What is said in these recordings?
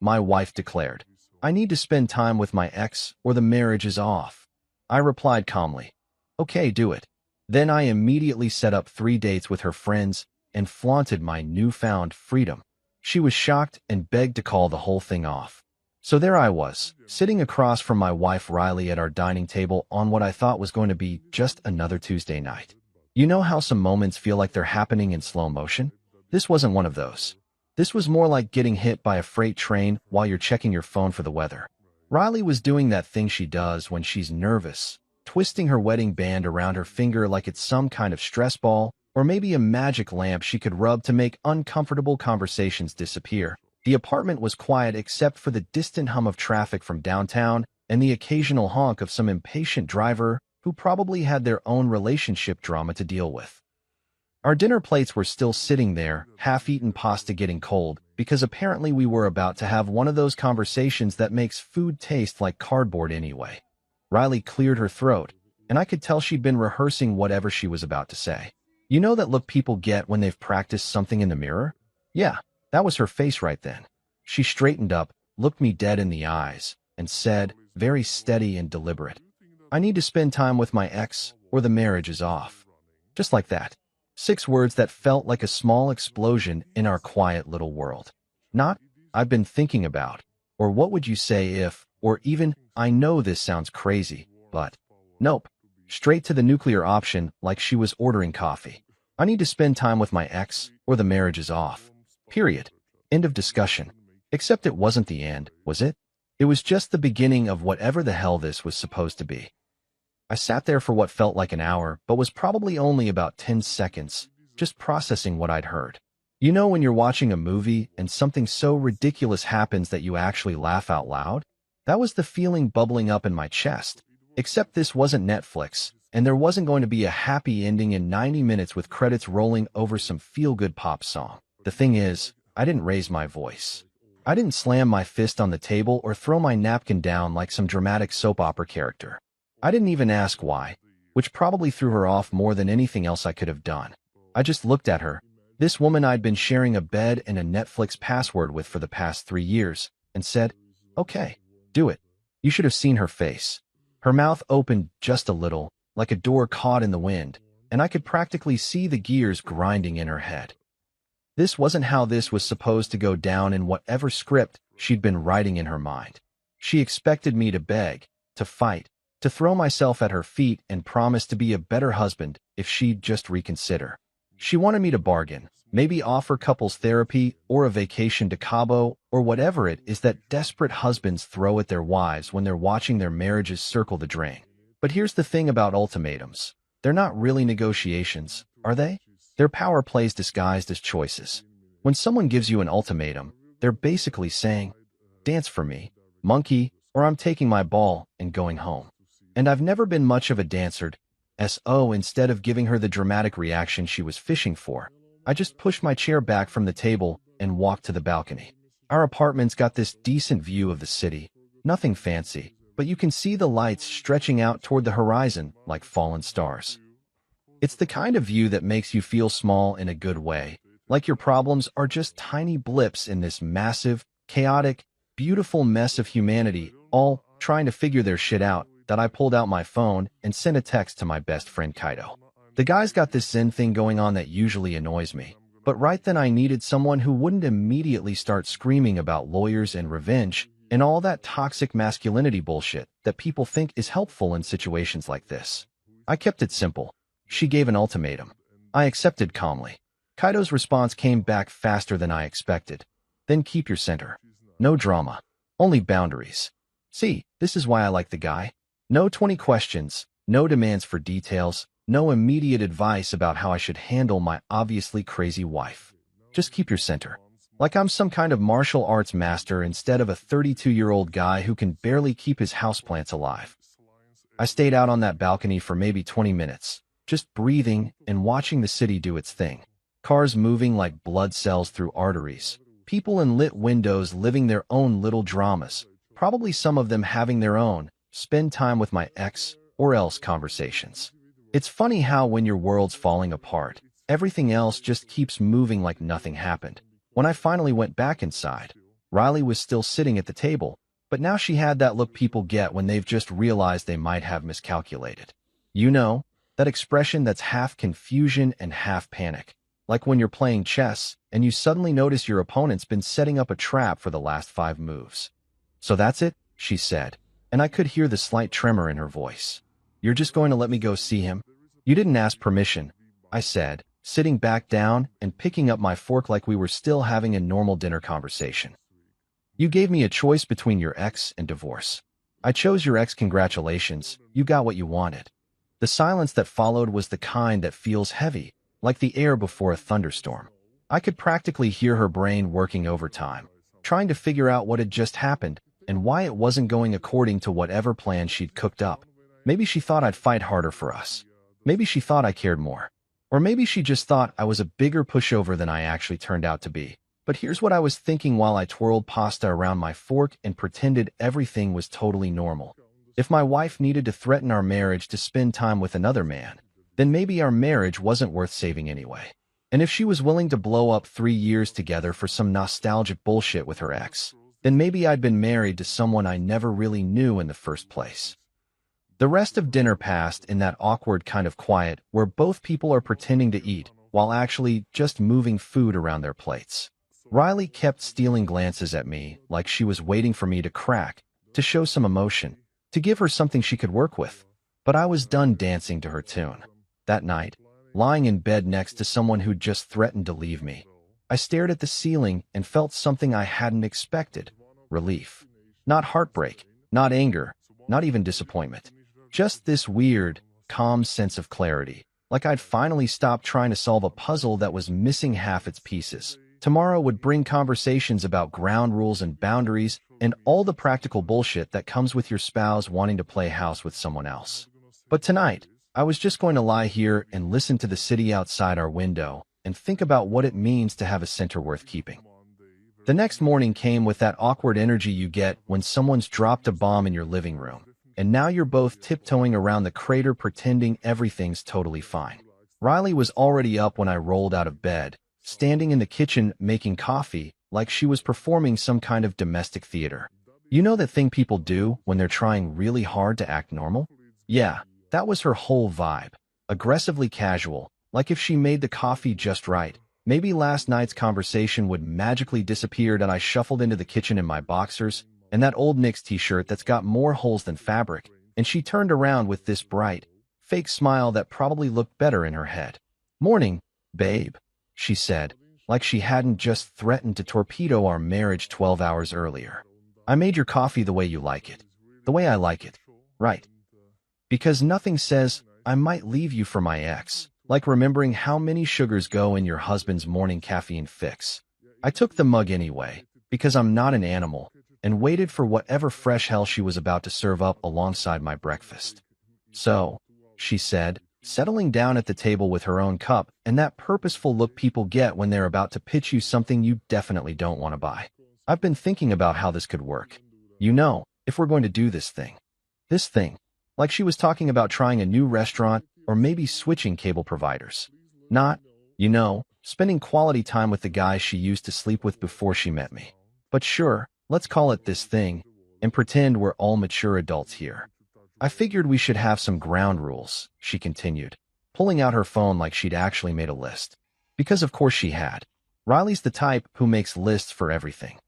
my wife declared. I need to spend time with my ex or the marriage is off. I replied calmly. Okay, do it. Then I immediately set up 3 dates with her friends and flaunted my newfound freedom. She was shocked and begged to call the whole thing off. So there I was, sitting across from my wife Riley at our dining table on what I thought was going to be just another Tuesday night. You know how some moments feel like they're happening in slow motion? This wasn't one of those. This was more like getting hit by a freight train while you're checking your phone for the weather. Riley was doing that thing she does when she's nervous, twisting her wedding band around her finger like it's some kind of stress ball, or maybe a magic lamp she could rub to make uncomfortable conversations disappear. The apartment was quiet except for the distant hum of traffic from downtown and the occasional honk of some impatient driver who probably had their own relationship drama to deal with. Our dinner plates were still sitting there, half-eaten pasta getting cold, because apparently we were about to have one of those conversations that makes food taste like cardboard anyway. Riley cleared her throat, and I could tell she'd been rehearsing whatever she was about to say. You know that look people get when they've practiced something in the mirror? Yeah, that was her face right then. She straightened up, looked me dead in the eyes, and said, very steady and deliberate, I need to spend time with my ex, or the marriage is off. Just like that. 6 words that felt like a small explosion in our quiet little world. Not, I've been thinking about, or what would you say if, or even, I know this sounds crazy, but, nope. Straight to the nuclear option like she was ordering coffee. I need to spend time with my ex, or the marriage is off. Period. End of discussion. Except it wasn't the end, was it? It was just the beginning of whatever the hell this was supposed to be. I sat there for what felt like an hour, but was probably only about 10 seconds, just processing what I'd heard. You know when you're watching a movie and something so ridiculous happens that you actually laugh out loud? That was the feeling bubbling up in my chest. Except this wasn't Netflix, and there wasn't going to be a happy ending in 90 minutes with credits rolling over some feel-good pop song. The thing is, I didn't raise my voice. I didn't slam my fist on the table or throw my napkin down like some dramatic soap opera character. I didn't even ask why, which probably threw her off more than anything else I could have done. I just looked at her, this woman I'd been sharing a bed and a Netflix password with for the past 3 years, and said, okay, do it. You should have seen her face. Her mouth opened just a little, like a door caught in the wind, and I could practically see the gears grinding in her head. This wasn't how this was supposed to go down in whatever script she'd been writing in her mind. She expected me to beg, to fight, to throw myself at her feet and promise to be a better husband if she'd just reconsider. She wanted me to bargain, maybe offer couples therapy or a vacation to Cabo or whatever it is that desperate husbands throw at their wives when they're watching their marriages circle the drain. But here's the thing about ultimatums. They're not really negotiations, are they? They're power plays disguised as choices. When someone gives you an ultimatum, they're basically saying, dance for me, monkey, or I'm taking my ball and going home. And I've never been much of a dancer, so instead of giving her the dramatic reaction she was fishing for, I just pushed my chair back from the table and walked to the balcony. Our apartment's got this decent view of the city, nothing fancy, but you can see the lights stretching out toward the horizon like fallen stars. It's the kind of view that makes you feel small in a good way, like your problems are just tiny blips in this massive, chaotic, beautiful mess of humanity, all trying to figure their shit out, that I pulled out my phone and sent a text to my best friend Kaido. The guy's got this Zen thing going on that usually annoys me, but right then I needed someone who wouldn't immediately start screaming about lawyers and revenge and all that toxic masculinity bullshit that people think is helpful in situations like this. I kept it simple. She gave an ultimatum. I accepted calmly. Kaido's response came back faster than I expected. Then keep your center. No drama. Only boundaries. See, this is why I like the guy. No 20 questions, no demands for details, no immediate advice about how I should handle my obviously crazy wife. Just keep your center. Like I'm some kind of martial arts master instead of a 32-year-old guy who can barely keep his houseplants alive. I stayed out on that balcony for maybe 20 minutes, just breathing and watching the city do its thing. Cars moving like blood cells through arteries. People in lit windows living their own little dramas, probably some of them having their own spend time with my ex or else conversations. It's funny how when your world's falling apart, everything else just keeps moving like nothing happened. When I finally went back inside, Riley was still sitting at the table, but now she had that look people get when they've just realized they might have miscalculated. You know, that expression that's half confusion and half panic. Like when you're playing chess and you suddenly notice your opponent's been setting up a trap for the last 5 moves. So that's it, she said, and I could hear the slight tremor in her voice. You're just going to let me go see him? You didn't ask permission, I said, sitting back down and picking up my fork like we were still having a normal dinner conversation. You gave me a choice between your ex and divorce. I chose your ex. Congratulations, you got what you wanted. The silence that followed was the kind that feels heavy, like the air before a thunderstorm. I could practically hear her brain working overtime, trying to figure out what had just happened and why it wasn't going according to whatever plan she'd cooked up. Maybe she thought I'd fight harder for us. Maybe she thought I cared more. Or maybe she just thought I was a bigger pushover than I actually turned out to be. But here's what I was thinking while I twirled pasta around my fork and pretended everything was totally normal. If my wife needed to threaten our marriage to spend time with another man, then maybe our marriage wasn't worth saving anyway. And if she was willing to blow up 3 years together for some nostalgic bullshit with her ex, then maybe I'd been married to someone I never really knew in the first place. The rest of dinner passed in that awkward kind of quiet where both people are pretending to eat while actually just moving food around their plates. Riley kept stealing glances at me like she was waiting for me to crack, to show some emotion, to give her something she could work with. But I was done dancing to her tune. That night, lying in bed next to someone who'd just threatened to leave me, I stared at the ceiling and felt something I hadn't expected. Relief. Not heartbreak, not anger, not even disappointment. Just this weird, calm sense of clarity, like I'd finally stopped trying to solve a puzzle that was missing half its pieces. Tomorrow would bring conversations about ground rules and boundaries and all the practical bullshit that comes with your spouse wanting to play house with someone else. But tonight, I was just going to lie here and listen to the city outside our window and think about what it means to have a center worth keeping. The next morning came with that awkward energy you get when someone's dropped a bomb in your living room, and now you're both tiptoeing around the crater pretending everything's totally fine. Riley was already up when I rolled out of bed, standing in the kitchen making coffee like she was performing some kind of domestic theater. You know that thing people do when they're trying really hard to act normal? Yeah, that was her whole vibe. Aggressively casual, like if she made the coffee just right, maybe last night's conversation would magically disappear and I shuffled into the kitchen in my boxers and that old Knicks t-shirt that's got more holes than fabric, and she turned around with this bright, fake smile that probably looked better in her head. "Morning, babe," she said, like she hadn't just threatened to torpedo our marriage 12 hours earlier. "I made your coffee the way you like it. The way I like it. Right. Because nothing says, I might leave you for my ex, like remembering how many sugars go in your husband's morning caffeine fix." I took the mug anyway, because I'm not an animal, and waited for whatever fresh hell she was about to serve up alongside my breakfast. "So," she said, settling down at the table with her own cup and that purposeful look people get when they're about to pitch you something you definitely don't want to buy. "I've been thinking about how this could work. You know, if we're going to do this thing. This thing." Like she was talking about trying a new restaurant or maybe switching cable providers. Not, you know, spending quality time with the guy she used to sleep with before she met me. But sure, let's call it this thing, and pretend we're all mature adults here. "I figured we should have some ground rules," she continued, pulling out her phone like she'd actually made a list. Because of course she had. Riley's the type who makes lists for everything.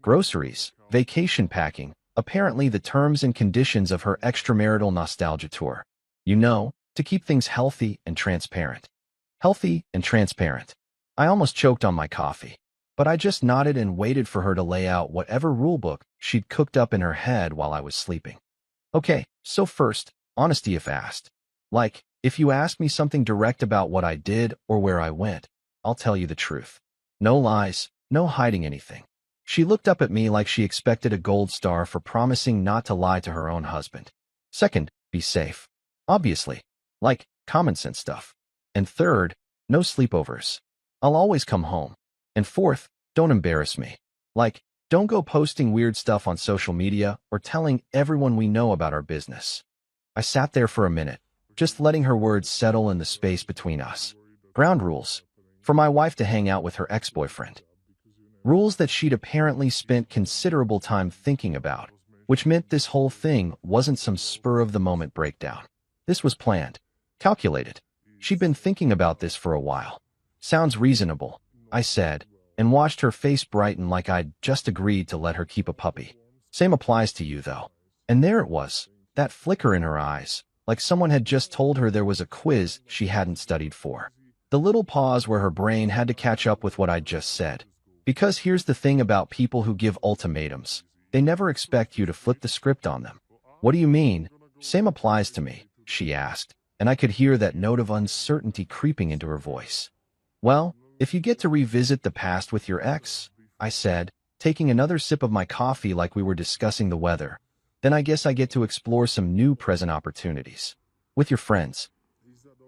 Groceries, vacation packing, apparently the terms and conditions of her extramarital nostalgia tour. You know, to keep things healthy and transparent. Healthy and transparent. I almost choked on my coffee, but I just nodded and waited for her to lay out whatever rulebook she'd cooked up in her head while I was sleeping. Okay, so first, honesty if asked. Like, if you ask me something direct about what I did or where I went, I'll tell you the truth. No lies, no hiding anything. She looked up at me like she expected a gold star for promising not to lie to her own husband. Second, be safe. Obviously. Like, common sense stuff. And third, no sleepovers. I'll always come home. And fourth, don't embarrass me. Like, don't go posting weird stuff on social media or telling everyone we know about our business. I sat there for a minute, just letting her words settle in the space between us. Ground rules. For my wife to hang out with her ex-boyfriend. Rules that she'd apparently spent considerable time thinking about, which meant this whole thing wasn't some spur-of-the-moment breakdown. This was planned, calculated. She'd been thinking about this for a while. Sounds reasonable, I said, and watched her face brighten like I'd just agreed to let her keep a puppy. Same applies to you, though. And there it was, that flicker in her eyes, like someone had just told her there was a quiz she hadn't studied for. The little pause where her brain had to catch up with what I'd just said. Because here's the thing about people who give ultimatums. They never expect you to flip the script on them. What do you mean? Same applies to me, she asked, and I could hear that note of uncertainty creeping into her voice. Well, if you get to revisit the past with your ex, I said, taking another sip of my coffee like we were discussing the weather, then I guess I get to explore some new present opportunities. With your friends.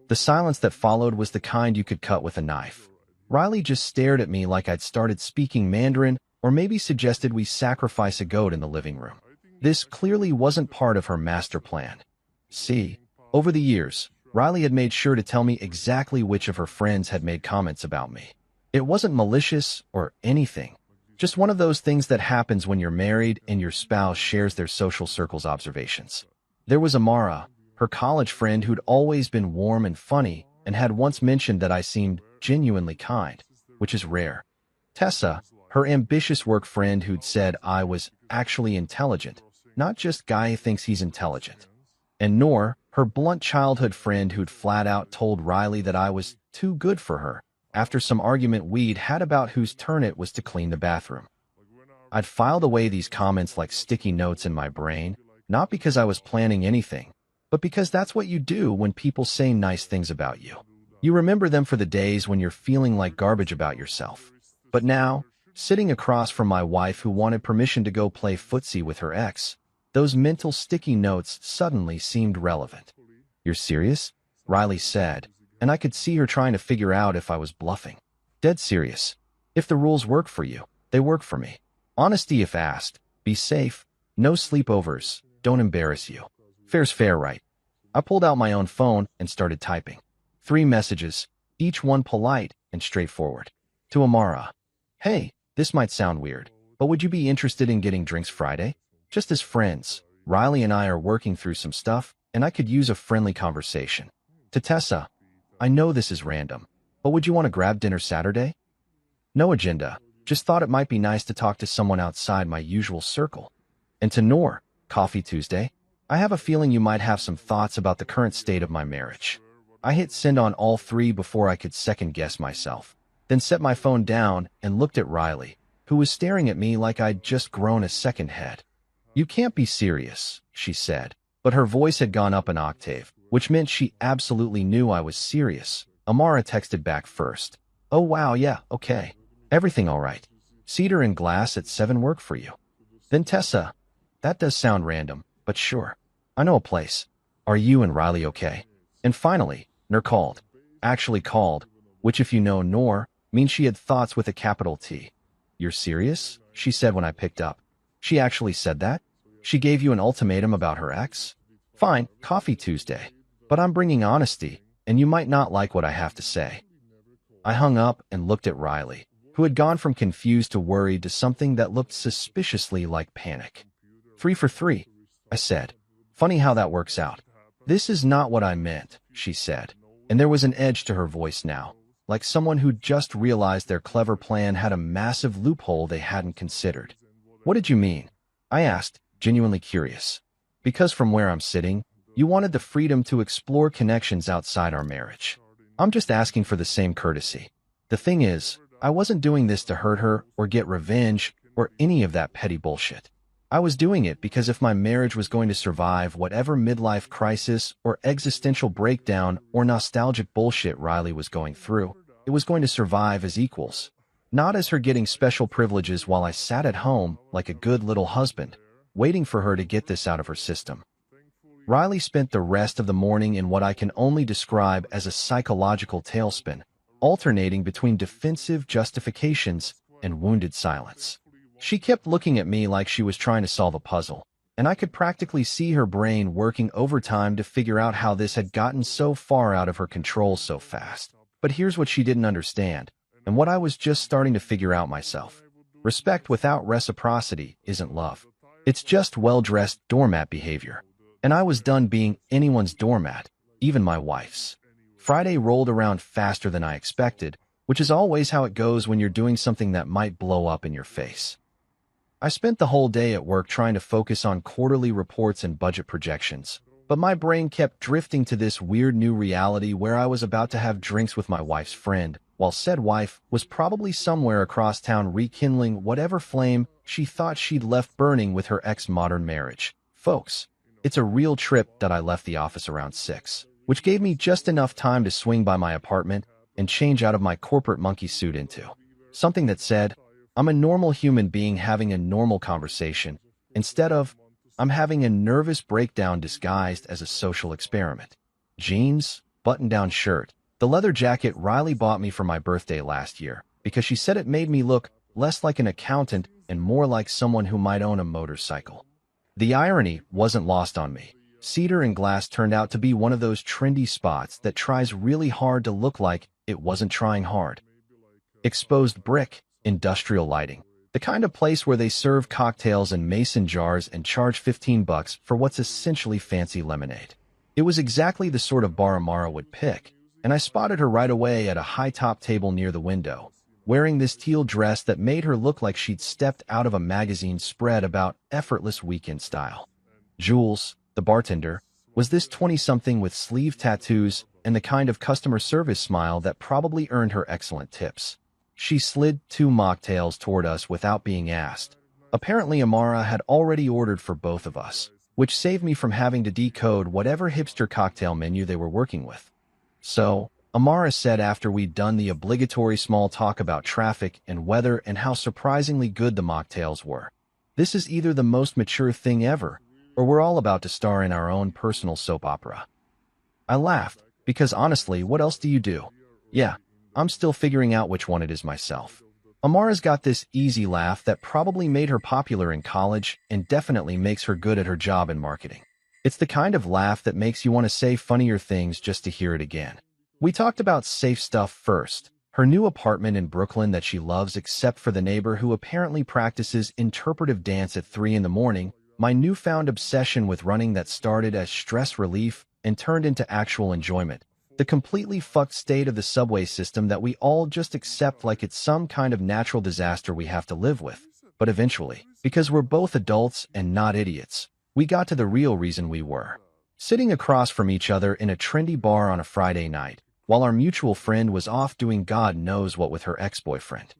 The silence that followed was the kind you could cut with a knife. Riley just stared at me like I'd started speaking Mandarin, or maybe suggested we sacrifice a goat in the living room. This clearly wasn't part of her master plan. See, over the years, Riley had made sure to tell me exactly which of her friends had made comments about me. It wasn't malicious or anything. Just one of those things that happens when you're married and your spouse shares their social circle's observations. There was Amara, her college friend who'd always been warm and funny and had once mentioned that I seemed genuinely kind, which is rare. Tessa, her ambitious work friend who'd said I was actually intelligent, not just guy thinks he's intelligent. And Noor, her blunt childhood friend who'd flat out told Riley that I was too good for her, after some argument we'd had about whose turn it was to clean the bathroom. I'd filed away these comments like sticky notes in my brain, not because I was planning anything, but because that's what you do when people say nice things about you. You remember them for the days when you're feeling like garbage about yourself. But now, sitting across from my wife who wanted permission to go play footsie with her ex, those mental sticky notes suddenly seemed relevant. You're serious? Riley said, and I could see her trying to figure out if I was bluffing. Dead serious. If the rules work for you, they work for me. Honesty if asked. Be safe. No sleepovers. Don't embarrass you. Fair's fair, right? I pulled out my own phone and started typing. 3 messages, each one polite and straightforward. To Amara. Hey, this might sound weird, but would you be interested in getting drinks Friday? Just as friends, Riley and I are working through some stuff, and I could use a friendly conversation. To Tessa. I know this is random, but would you want to grab dinner Saturday? No agenda, just thought it might be nice to talk to someone outside my usual circle. And to Noor, Coffee Tuesday? I have a feeling you might have some thoughts about the current state of my marriage. I hit send on all 3 before I could second-guess myself, then set my phone down and looked at Riley, who was staring at me like I'd just grown a second head. You can't be serious, she said, but her voice had gone up an octave, which meant she absolutely knew I was serious. Amara texted back first. Oh wow, yeah, okay. Everything all right. Cedar and glass at 7 work for you. Then Tessa. That does sound random, but sure. I know a place. Are you and Riley okay? And finally, Noor called. Actually called, which if you know Noor, means she had thoughts with a capital T. You're serious? She said when I picked up. She actually said that? She gave you an ultimatum about her ex? Fine, Coffee Tuesday. But I'm bringing honesty, and you might not like what I have to say. I hung up and looked at Riley, who had gone from confused to worried to something that looked suspiciously like panic. 3 for 3, I said. Funny how that works out. This is not what I meant, she said, and there was an edge to her voice now, like someone who'd just realized their clever plan had a massive loophole they hadn't considered. What did you mean? I asked, genuinely curious. Because from where I'm sitting, you wanted the freedom to explore connections outside our marriage. I'm just asking for the same courtesy. The thing is, I wasn't doing this to hurt her or get revenge or any of that petty bullshit. I was doing it because if my marriage was going to survive whatever midlife crisis or existential breakdown or nostalgic bullshit Riley was going through, it was going to survive as equals. Not as her getting special privileges while I sat at home like a good little husband, waiting for her to get this out of her system. Riley spent the rest of the morning in what I can only describe as a psychological tailspin, alternating between defensive justifications and wounded silence. She kept looking at me like she was trying to solve a puzzle, and I could practically see her brain working overtime to figure out how this had gotten so far out of her control so fast. But here's what she didn't understand, and what I was just starting to figure out myself. Respect without reciprocity isn't love. It's just well-dressed doormat behavior. And I was done being anyone's doormat, even my wife's. Friday rolled around faster than I expected, which is always how it goes when you're doing something that might blow up in your face. I spent the whole day at work trying to focus on quarterly reports and budget projections, but my brain kept drifting to this weird new reality where I was about to have drinks with my wife's friend, while said wife was probably somewhere across town rekindling whatever flame she thought she'd left burning with her ex-modern marriage. Folks, it's a real trip that I left the office around 6, which gave me just enough time to swing by my apartment and change out of my corporate monkey suit into something that said, I'm a normal human being having a normal conversation, instead of, I'm having a nervous breakdown disguised as a social experiment. Jeans, button-down shirt, the leather jacket Riley bought me for my birthday last year because she said it made me look less like an accountant and more like someone who might own a motorcycle. The irony wasn't lost on me. Cedar and Glass turned out to be one of those trendy spots that tries really hard to look like it wasn't trying hard. Exposed brick, industrial lighting. The kind of place where they serve cocktails in mason jars and charge $15 for what's essentially fancy lemonade. It was exactly the sort of bar Amara would pick, and I spotted her right away at a high-top table near the window, wearing this teal dress that made her look like she'd stepped out of a magazine spread about effortless weekend style. Jules, the bartender, was this 20-something with sleeve tattoos and the kind of customer service smile that probably earned her excellent tips. She slid 2 mocktails toward us without being asked. Apparently, Amara had already ordered for both of us, which saved me from having to decode whatever hipster cocktail menu they were working with. So, Amara said after we'd done the obligatory small talk about traffic and weather and how surprisingly good the mocktails were, this is either the most mature thing ever, or we're all about to star in our own personal soap opera. I laughed, because honestly, what else do you do? Yeah, I'm still figuring out which one it is myself. Amara's got this easy laugh that probably made her popular in college and definitely makes her good at her job in marketing. It's the kind of laugh that makes you want to say funnier things just to hear it again. We talked about safe stuff first, her new apartment in Brooklyn that she loves except for the neighbor who apparently practices interpretive dance at 3 in the morning, my newfound obsession with running that started as stress relief and turned into actual enjoyment, the completely fucked state of the subway system that we all just accept like it's some kind of natural disaster we have to live with, but eventually, because we're both adults and not idiots, we got to the real reason we were sitting across from each other in a trendy bar on a Friday night, while our mutual friend was off doing God knows what with her ex-boyfriend.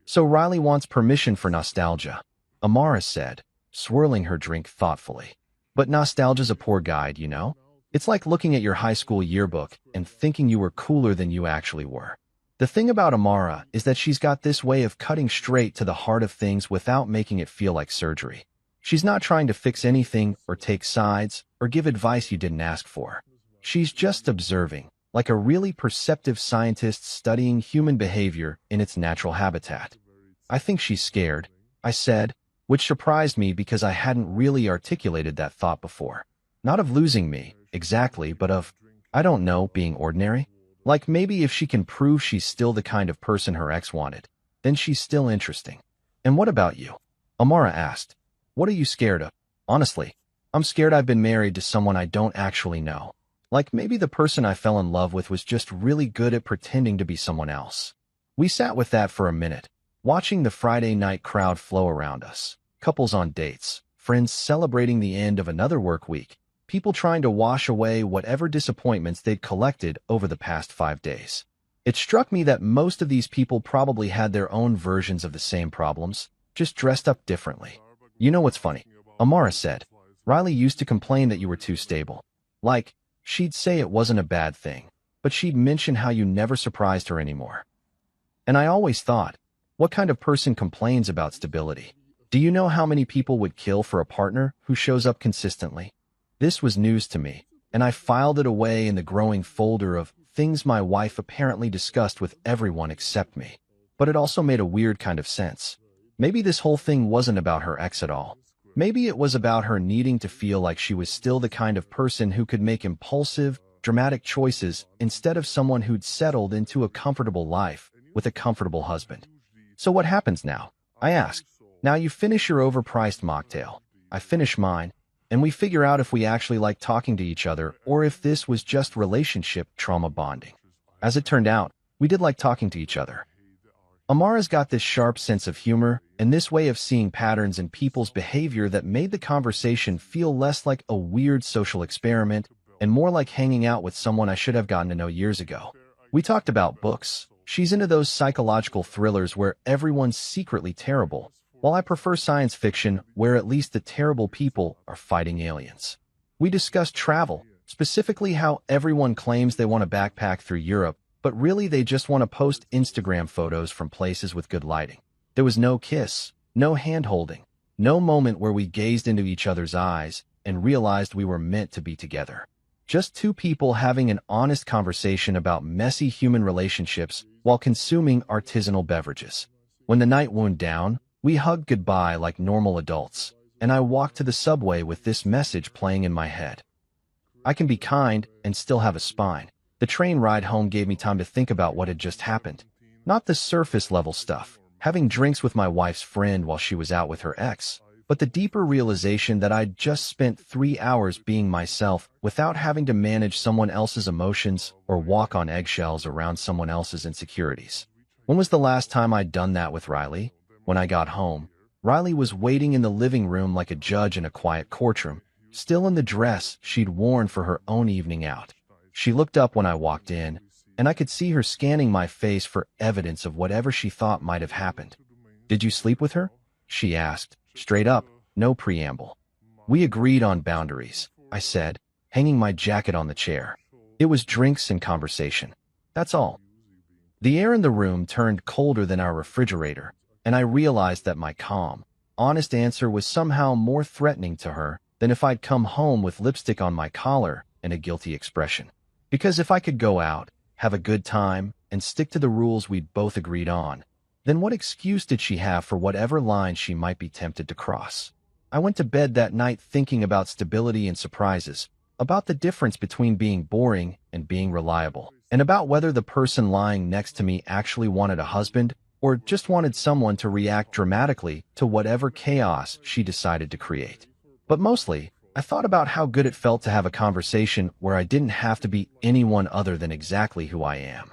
So Riley wants permission for nostalgia, Amara said, swirling her drink thoughtfully. But nostalgia's a poor guide, you know? It's like looking at your high school yearbook and thinking you were cooler than you actually were. The thing about Amara is that she's got this way of cutting straight to the heart of things without making it feel like surgery. She's not trying to fix anything or take sides or give advice you didn't ask for. She's just observing, like a really perceptive scientist studying human behavior in its natural habitat. I think she's scared, I said, which surprised me because I hadn't really articulated that thought before. Not of losing me, exactly, but of, I don't know, being ordinary. Like maybe if she can prove she's still the kind of person her ex wanted, then she's still interesting. And what about you? Amara asked. What are you scared of? Honestly, I'm scared I've been married to someone I don't actually know. Like maybe the person I fell in love with was just really good at pretending to be someone else. We sat with that for a minute, watching the Friday night crowd flow around us. Couples on dates, friends celebrating the end of another work week, people trying to wash away whatever disappointments they'd collected over the past 5 days. It struck me that most of these people probably had their own versions of the same problems, just dressed up differently. You know what's funny? Amara said, Riley used to complain that you were too stable. Like, she'd say it wasn't a bad thing, but she'd mention how you never surprised her anymore. And I always thought, what kind of person complains about stability? Do you know how many people would kill for a partner who shows up consistently? This was news to me, and I filed it away in the growing folder of things my wife apparently discussed with everyone except me. But it also made a weird kind of sense. Maybe this whole thing wasn't about her ex at all. Maybe it was about her needing to feel like she was still the kind of person who could make impulsive, dramatic choices instead of someone who'd settled into a comfortable life with a comfortable husband. So what happens now? I asked. Now you finish your overpriced mocktail. I finish mine, and we figure out if we actually like talking to each other or if this was just relationship trauma bonding. As it turned out, we did like talking to each other. Amara's got this sharp sense of humor and this way of seeing patterns in people's behavior that made the conversation feel less like a weird social experiment and more like hanging out with someone I should have gotten to know years ago. We talked about books. She's into those psychological thrillers where everyone's secretly terrible, while I prefer science fiction where at least the terrible people are fighting aliens. We discussed travel, specifically how everyone claims they want to backpack through Europe, but really they just want to post Instagram photos from places with good lighting. There was no kiss, no hand-holding, no moment where we gazed into each other's eyes and realized we were meant to be together. Just two people having an honest conversation about messy human relationships while consuming artisanal beverages. When the night wound down, we hugged goodbye like normal adults, and I walked to the subway with this message playing in my head. I can be kind and still have a spine. The train ride home gave me time to think about what had just happened. Not the surface-level stuff, having drinks with my wife's friend while she was out with her ex, but the deeper realization that I'd just spent 3 hours being myself without having to manage someone else's emotions or walk on eggshells around someone else's insecurities. When was the last time I'd done that with Riley? When I got home, Riley was waiting in the living room like a judge in a quiet courtroom, still in the dress she'd worn for her own evening out. She looked up when I walked in, and I could see her scanning my face for evidence of whatever she thought might have happened. "Did you sleep with her?" she asked, straight up, no preamble. "We agreed on boundaries," I said, hanging my jacket on the chair. "It was drinks and conversation. That's all." The air in the room turned colder than our refrigerator, and I realized that my calm, honest answer was somehow more threatening to her than if I'd come home with lipstick on my collar and a guilty expression. Because if I could go out, have a good time, and stick to the rules we'd both agreed on, then what excuse did she have for whatever line she might be tempted to cross? I went to bed that night thinking about stability and surprises, about the difference between being boring and being reliable, and about whether the person lying next to me actually wanted a husband or just wanted someone to react dramatically to whatever chaos she decided to create. But mostly, I thought about how good it felt to have a conversation where I didn't have to be anyone other than exactly who I am.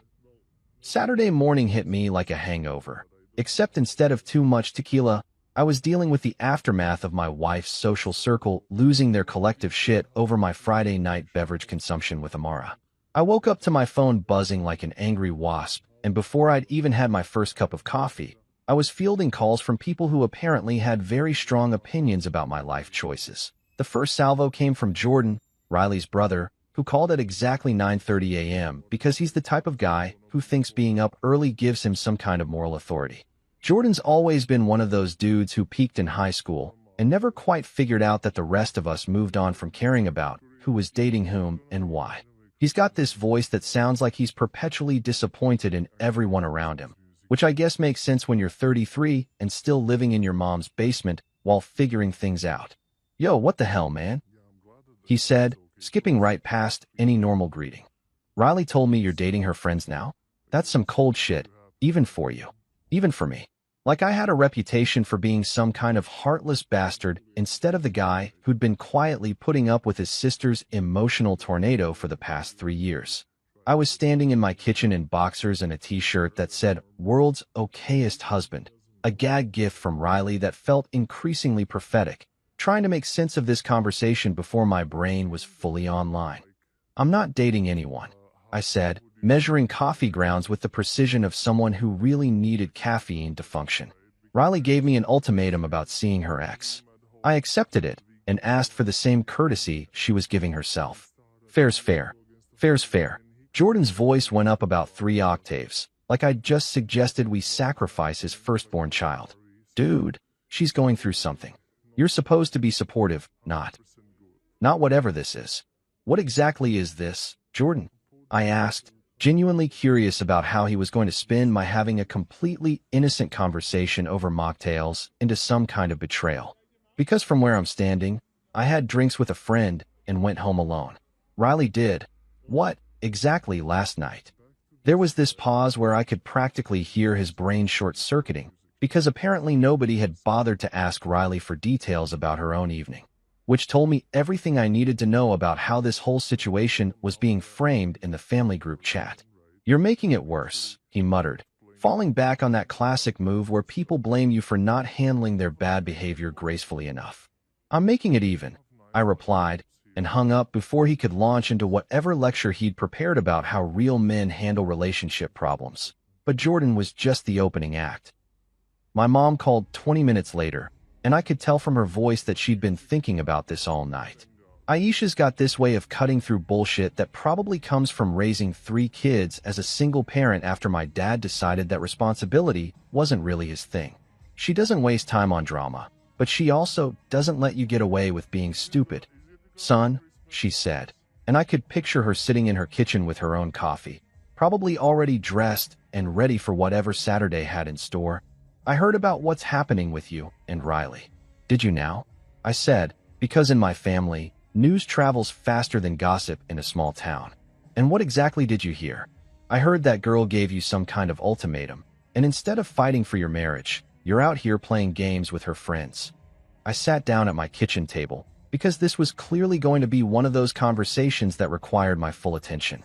Saturday morning hit me like a hangover, except instead of too much tequila, I was dealing with the aftermath of my wife's social circle losing their collective shit over my Friday night beverage consumption with Amara. I woke up to my phone buzzing like an angry wasp, and before I'd even had my first cup of coffee, I was fielding calls from people who apparently had very strong opinions about my life choices. The first salvo came from Jordan, Riley's brother, who called at exactly 9:30 a.m. because he's the type of guy who thinks being up early gives him some kind of moral authority. Jordan's always been one of those dudes who peaked in high school and never quite figured out that the rest of us moved on from caring about who was dating whom and why. He's got this voice that sounds like he's perpetually disappointed in everyone around him, which I guess makes sense when you're 33 and still living in your mom's basement while figuring things out. "Yo, what the hell, man?" he said, skipping right past any normal greeting. "Riley told me you're dating her friends now? That's some cold shit, even for you. Even for me. Like I had a reputation for being some kind of heartless bastard instead of the guy who'd been quietly putting up with his sister's emotional tornado for the past 3 years. I was standing in my kitchen in boxers and a t-shirt that said, "World's okayest husband," a gag gift from Riley that felt increasingly prophetic, trying to make sense of this conversation before my brain was fully online. "I'm not dating anyone," I said, measuring coffee grounds with the precision of someone who really needed caffeine to function. Riley gave me an ultimatum about seeing her ex. I accepted it and asked for the same courtesy she was giving herself. "Fair's fair. Fair's fair." Jordan's voice went up about 3 octaves, like I'd just suggested we sacrifice his firstborn child. "Dude, she's going through something. You're supposed to be supportive, not whatever this is." "What exactly is this, Jordan?" I asked, genuinely curious about how he was going to spin my having a completely innocent conversation over mocktails into some kind of betrayal. Because from where I'm standing, I had drinks with a friend and went home alone. Riley did. What exactly last night? There was this pause where I could practically hear his brain short-circuiting, because apparently nobody had bothered to ask Riley for details about her own evening, which told me everything I needed to know about how this whole situation was being framed in the family group chat. "You're making it worse," he muttered, falling back on that classic move where people blame you for not handling their bad behavior gracefully enough. "I'm making it even," I replied, and hung up before he could launch into whatever lecture he'd prepared about how real men handle relationship problems. But Jordan was just the opening act. My mom called 20 minutes later, and I could tell from her voice that she'd been thinking about this all night. Aisha's got this way of cutting through bullshit that probably comes from raising 3 kids as a single parent after my dad decided that responsibility wasn't really his thing. She doesn't waste time on drama, but she also doesn't let you get away with being stupid. "Son," she said, and I could picture her sitting in her kitchen with her own coffee, probably already dressed and ready for whatever Saturday had in store. "I heard about what's happening with you and Riley." "Did you now?" I said, because in my family, news travels faster than gossip in a small town. "And what exactly did you hear?" "I heard that girl gave you some kind of ultimatum, and instead of fighting for your marriage, you're out here playing games with her friends." I sat down at my kitchen table, because this was clearly going to be one of those conversations that required my full attention.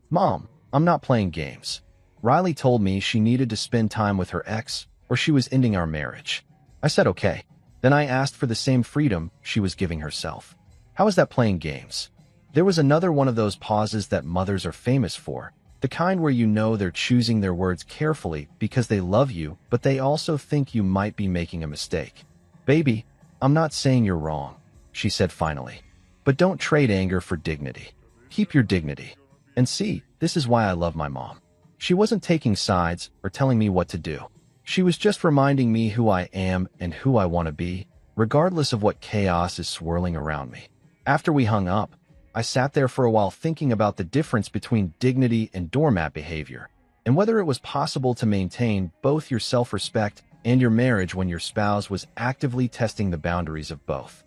"Mom, I'm not playing games. Riley told me she needed to spend time with her ex, or she was ending our marriage." I said okay. Then I asked for the same freedom she was giving herself. "How is that playing games?" There was another one of those pauses that mothers are famous for, the kind where you know they're choosing their words carefully because they love you, but they also think you might be making a mistake. "Baby, I'm not saying you're wrong," she said finally. "But don't trade anger for dignity. Keep your dignity. And see, this is why I love my mom. She wasn't taking sides or telling me what to do. She was just reminding me who I am and who I want to be, regardless of what chaos is swirling around me." After we hung up, I sat there for a while thinking about the difference between dignity and doormat behavior, and whether it was possible to maintain both your self-respect and your marriage when your spouse was actively testing the boundaries of both.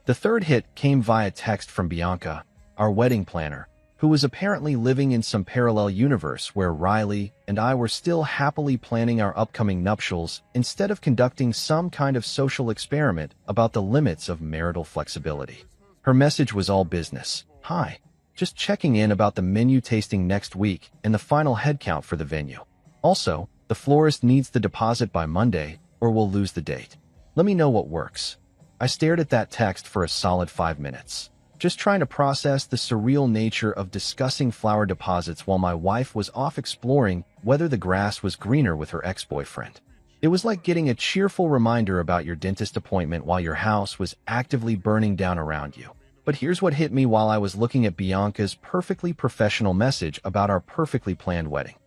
The third hit came via text from Bianca, our wedding planner, who was apparently living in some parallel universe where Riley and I were still happily planning our upcoming nuptials instead of conducting some kind of social experiment about the limits of marital flexibility. Her message was all business. "Hi, just checking in about the menu tasting next week and the final head count for the venue. Also, the florist needs the deposit by Monday or we'll lose the date. Let me know what works." I stared at that text for a solid 5 minutes, just trying to process the surreal nature of discussing flower deposits while my wife was off exploring whether the grass was greener with her ex-boyfriend. It was like getting a cheerful reminder about your dentist appointment while your house was actively burning down around you. But here's what hit me while I was looking at Bianca's perfectly professional message about our perfectly planned wedding.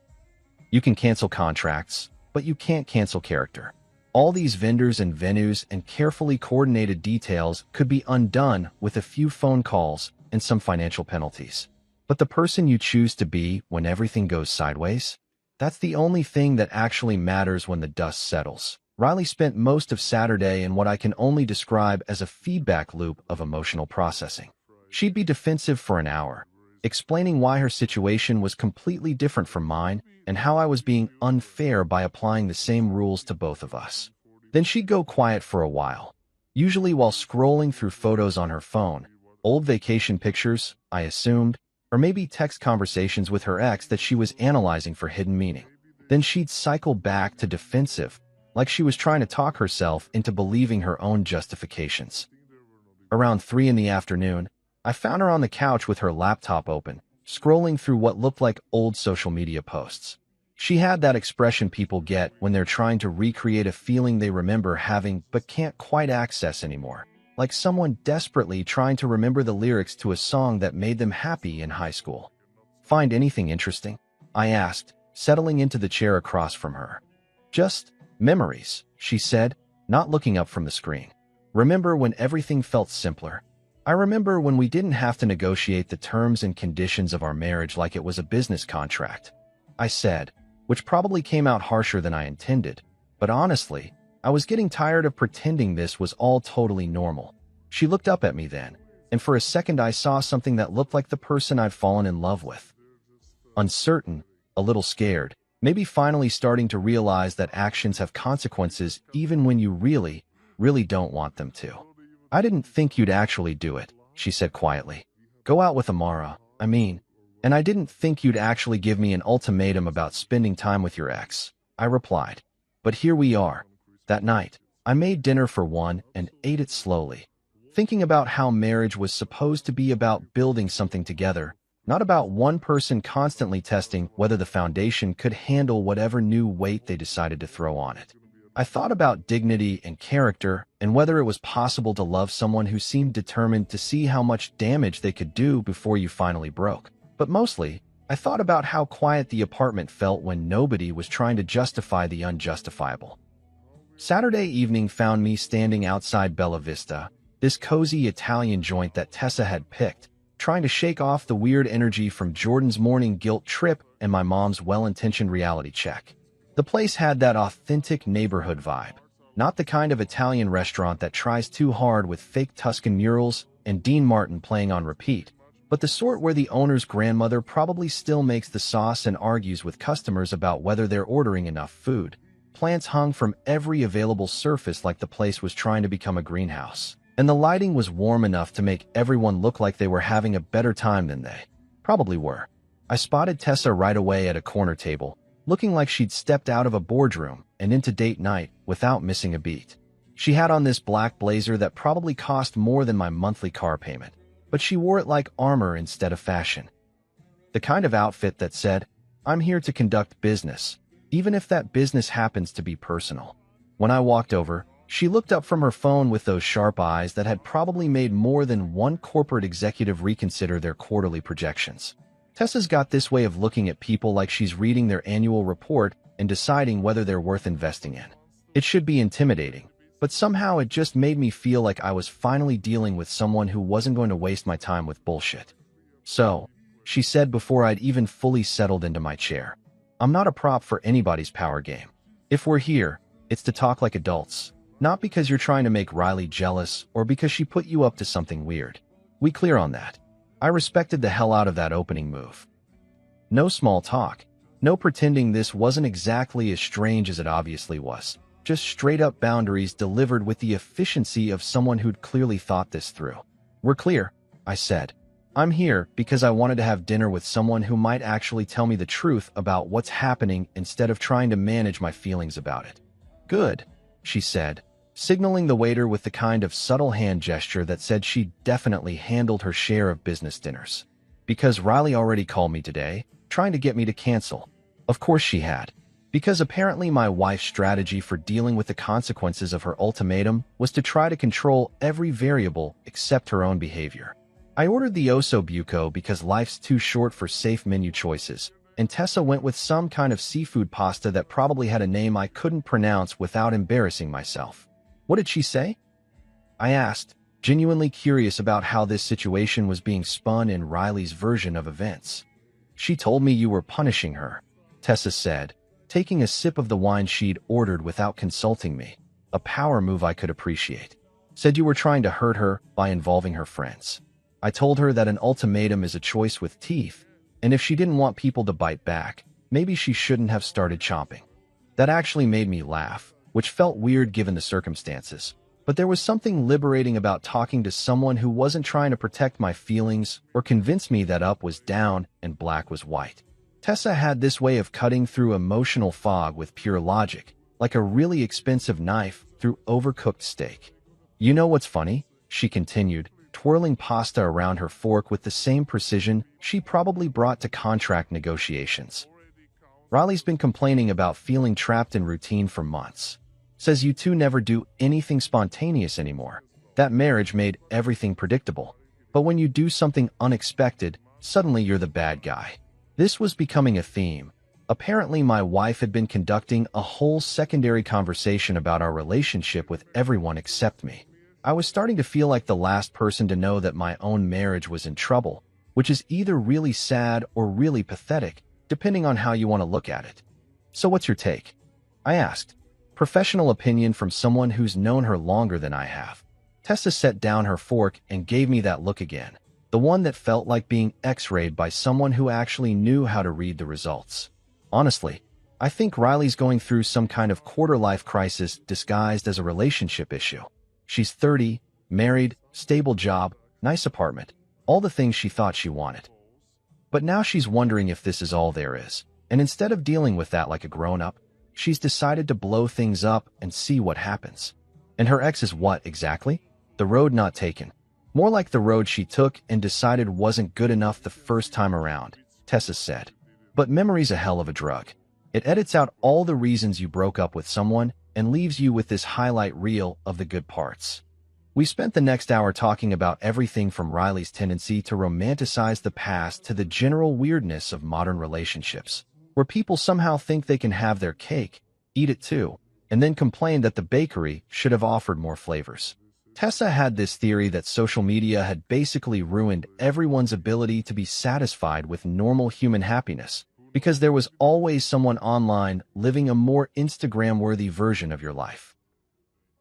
You can cancel contracts, but you can't cancel character. All these vendors and venues and carefully coordinated details could be undone with a few phone calls and some financial penalties. But the person you choose to be when everything goes sideways? That's the only thing that actually matters when the dust settles. Riley spent most of Saturday in what I can only describe as a feedback loop of emotional processing. She'd be defensive for an hour, explaining why her situation was completely different from mine and how I was being unfair by applying the same rules to both of us. Then she'd go quiet for a while, usually while scrolling through photos on her phone, old vacation pictures, I assumed, or maybe text conversations with her ex that she was analyzing for hidden meaning. Then she'd cycle back to defensive, like she was trying to talk herself into believing her own justifications. Around 3 in the afternoon, I found her on the couch with her laptop open, scrolling through what looked like old social media posts. She had that expression people get when they're trying to recreate a feeling they remember having but can't quite access anymore, like someone desperately trying to remember the lyrics to a song that made them happy in high school. "Find anything interesting?" I asked, settling into the chair across from her. "Just memories," she said, not looking up from the screen. "Remember when everything felt simpler? I remember when we didn't have to negotiate the terms and conditions of our marriage like it was a business contract," I said, which probably came out harsher than I intended. But honestly, I was getting tired of pretending this was all totally normal. She looked up at me then, and for a second I saw something that looked like the person I'd fallen in love with. Uncertain, a little scared, Maybe finally starting to realize that actions have consequences even when you really, really don't want them to. I didn't think you'd actually do it, she said quietly. Go out with Amara, I mean. And I didn't think you'd actually give me an ultimatum about spending time with your ex, I replied. But here we are. That night, I made dinner for one and ate it slowly, thinking about how marriage was supposed to be about building something together, not about one person constantly testing whether the foundation could handle whatever new weight they decided to throw on it. I thought about dignity and character and whether it was possible to love someone who seemed determined to see how much damage they could do before you finally broke. But mostly, I thought about how quiet the apartment felt when nobody was trying to justify the unjustifiable. Saturday evening found me standing outside Bella Vista, this cozy Italian joint that Tessa had picked, trying to shake off the weird energy from Jordan's morning guilt trip and my mom's well-intentioned reality check. The place had that authentic neighborhood vibe, not the kind of Italian restaurant that tries too hard with fake Tuscan murals and Dean Martin playing on repeat, but the sort where the owner's grandmother probably still makes the sauce and argues with customers about whether they're ordering enough food. Plants hung from every available surface like the place was trying to become a greenhouse, and the lighting was warm enough to make everyone look like they were having a better time than they probably were. I spotted Tessa right away at a corner table, looking like she'd stepped out of a boardroom and into date night without missing a beat. She had on this black blazer that probably cost more than my monthly car payment, but she wore it like armor instead of fashion. The kind of outfit that said, I'm here to conduct business, even if that business happens to be personal. When I walked over, she looked up from her phone with those sharp eyes that had probably made more than one corporate executive reconsider their quarterly projections. Tessa's got this way of looking at people like she's reading their annual report and deciding whether they're worth investing in. It should be intimidating, but somehow it just made me feel like I was finally dealing with someone who wasn't going to waste my time with bullshit. So, she said before I'd even fully settled into my chair, I'm not a prop for anybody's power game. If we're here, it's to talk like adults, not because you're trying to make Riley jealous or because she put you up to something weird. We clear on that? I respected the hell out of that opening move. No small talk, no pretending this wasn't exactly as strange as it obviously was. Just straight-up boundaries delivered with the efficiency of someone who'd clearly thought this through. We're clear, I said. I'm here because I wanted to have dinner with someone who might actually tell me the truth about what's happening instead of trying to manage my feelings about it. Good, she said, signaling the waiter with the kind of subtle hand gesture that said she'd definitely handled her share of business dinners. Because Riley already called me today, trying to get me to cancel. Of course she had. Because apparently my wife's strategy for dealing with the consequences of her ultimatum was to try to control every variable except her own behavior. I ordered the osso buco because life's too short for safe menu choices, and Tessa went with some kind of seafood pasta that probably had a name I couldn't pronounce without embarrassing myself. What did she say? I asked, genuinely curious about how this situation was being spun in Riley's version of events. She told me you were punishing her, Tessa said, taking a sip of the wine she'd ordered without consulting me, a power move I could appreciate. Said you were trying to hurt her by involving her friends. I told her that an ultimatum is a choice with teeth, and if she didn't want people to bite back, maybe she shouldn't have started chomping. That actually made me laugh, which felt weird given the circumstances, but there was something liberating about talking to someone who wasn't trying to protect my feelings or convince me that up was down and black was white. Tessa had this way of cutting through emotional fog with pure logic, like a really expensive knife through overcooked steak. You know what's funny? She continued, twirling pasta around her fork with the same precision she probably brought to contract negotiations. Riley's been complaining about feeling trapped in routine for months. Says you two never do anything spontaneous anymore. That marriage made everything predictable. But when you do something unexpected, suddenly you're the bad guy. This was becoming a theme. Apparently, my wife had been conducting a whole secondary conversation about our relationship with everyone except me. I was starting to feel like the last person to know that my own marriage was in trouble, which is either really sad or really pathetic, depending on how you want to look at it. So what's your take? I asked. Professional opinion from someone who's known her longer than I have. Tessa set down her fork and gave me that look again. The one that felt like being x-rayed by someone who actually knew how to read the results. Honestly, I think Riley's going through some kind of quarter-life crisis disguised as a relationship issue. She's 30, married, stable job, nice apartment, all the things she thought she wanted. But now she's wondering if this is all there is. And instead of dealing with that like a grown-up, she's decided to blow things up and see what happens. And her ex is what, exactly? The road not taken. More like the road she took and decided wasn't good enough the first time around, Tessa said. But memory's a hell of a drug. It edits out all the reasons you broke up with someone and leaves you with this highlight reel of the good parts. We spent the next hour talking about everything from Riley's tendency to romanticize the past to the general weirdness of modern relationships, where people somehow think they can have their cake, eat it too, and then complain that the bakery should have offered more flavors. Tessa had this theory that social media had basically ruined everyone's ability to be satisfied with normal human happiness, because there was always someone online living a more Instagram-worthy version of your life.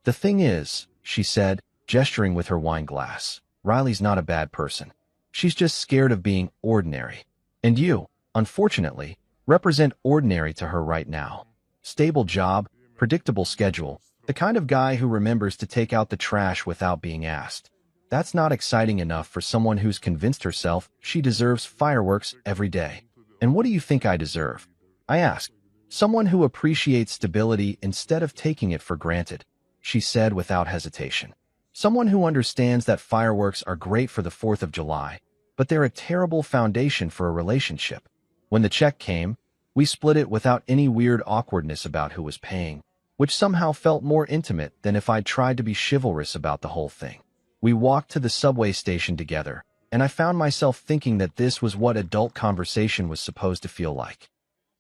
The thing is, she said, gesturing with her wine glass, Riley's not a bad person. She's just scared of being ordinary. And you, unfortunately, represent ordinary to her right now. Stable job, predictable schedule, the kind of guy who remembers to take out the trash without being asked. That's not exciting enough for someone who's convinced herself she deserves fireworks every day. And what do you think I deserve? I asked. Someone who appreciates stability instead of taking it for granted, she said without hesitation. Someone who understands that fireworks are great for the 4th of July, but they're a terrible foundation for a relationship. When the check came, we split it without any weird awkwardness about who was paying, which somehow felt more intimate than if I'd tried to be chivalrous about the whole thing. We walked to the subway station together, and I found myself thinking that this was what adult conversation was supposed to feel like.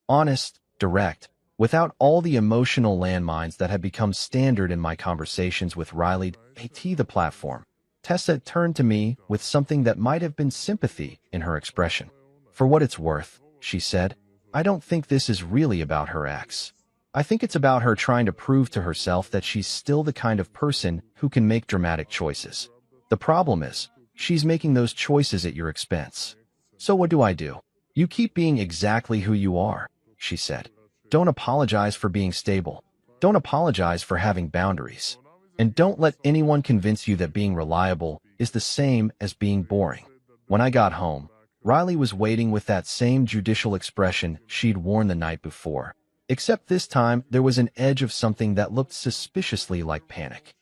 Honest, direct, without all the emotional landmines that had become standard in my conversations with Riley. At the platform, Tessa turned to me with something that might have been sympathy in her expression. For what it's worth, she said, I don't think this is really about her ex. I think it's about her trying to prove to herself that she's still the kind of person who can make dramatic choices. The problem is, she's making those choices at your expense. So what do? You keep being exactly who you are, she said. Don't apologize for being stable. Don't apologize for having boundaries. And don't let anyone convince you that being reliable is the same as being boring. When I got home, Riley was waiting with that same judicial expression she'd worn the night before, except this time there was an edge of something that looked suspiciously like panic.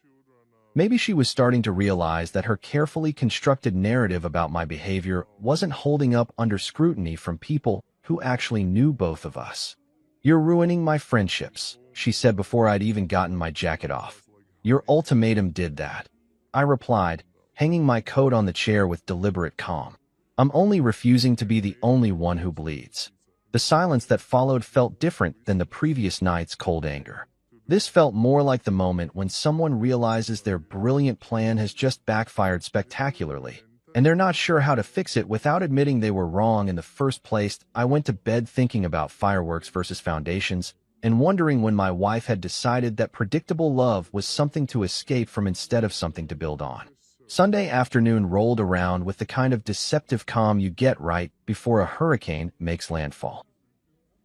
Maybe she was starting to realize that her carefully constructed narrative about my behavior wasn't holding up under scrutiny from people who actually knew both of us. You're ruining my friendships, she said before I'd even gotten my jacket off. Your ultimatum did that. I replied, hanging my coat on the chair with deliberate calm. I'm only refusing to be the only one who bleeds. The silence that followed felt different than the previous night's cold anger. This felt more like the moment when someone realizes their brilliant plan has just backfired spectacularly, and they're not sure how to fix it without admitting they were wrong in the first place. I went to bed thinking about fireworks versus foundations, and wondering when my wife had decided that predictable love was something to escape from instead of something to build on. Sunday afternoon rolled around with the kind of deceptive calm you get right before a hurricane makes landfall.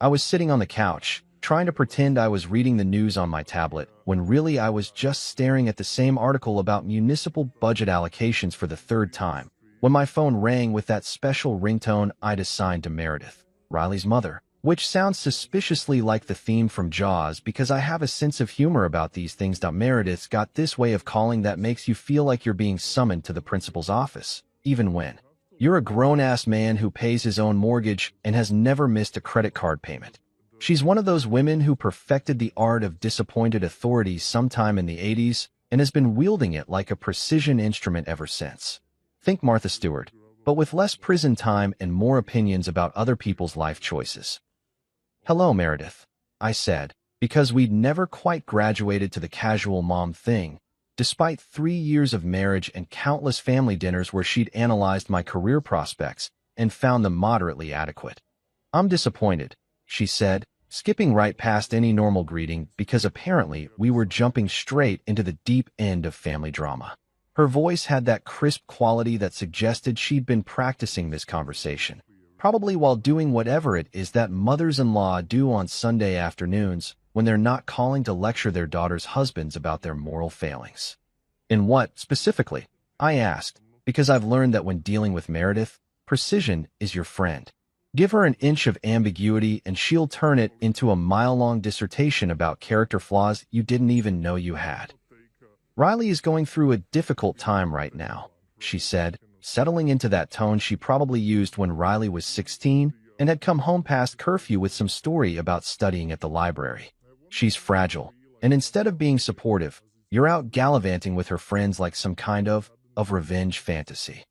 I was sitting on the couch, trying to pretend I was reading the news on my tablet, when really I was just staring at the same article about municipal budget allocations for the third time, when my phone rang with that special ringtone I'd assigned to Meredith, Riley's mother, which sounds suspiciously like the theme from Jaws because I have a sense of humor about these things. Meredith's got this way of calling that makes you feel like you're being summoned to the principal's office, even when you're a grown-ass man who pays his own mortgage and has never missed a credit card payment. She's one of those women who perfected the art of disappointed authority sometime in the 80s and has been wielding it like a precision instrument ever since. Think Martha Stewart, but with less prison time and more opinions about other people's life choices. Hello, Meredith, I said, because we'd never quite graduated to the casual mom thing, despite 3 years of marriage and countless family dinners where she'd analyzed my career prospects and found them moderately adequate. I'm disappointed, she said, skipping right past any normal greeting because apparently we were jumping straight into the deep end of family drama. Her voice had that crisp quality that suggested she'd been practicing this conversation, probably while doing whatever it is that mothers-in-law do on Sunday afternoons when they're not calling to lecture their daughters' husbands about their moral failings. In what, specifically? I asked, because I've learned that when dealing with Meredith, precision is your friend. Give her an inch of ambiguity and she'll turn it into a mile-long dissertation about character flaws you didn't even know you had. Riley is going through a difficult time right now, she said, settling into that tone she probably used when Riley was 16 and had come home past curfew with some story about studying at the library. She's fragile, and instead of being supportive, you're out gallivanting with her friends like some kind of revenge fantasy.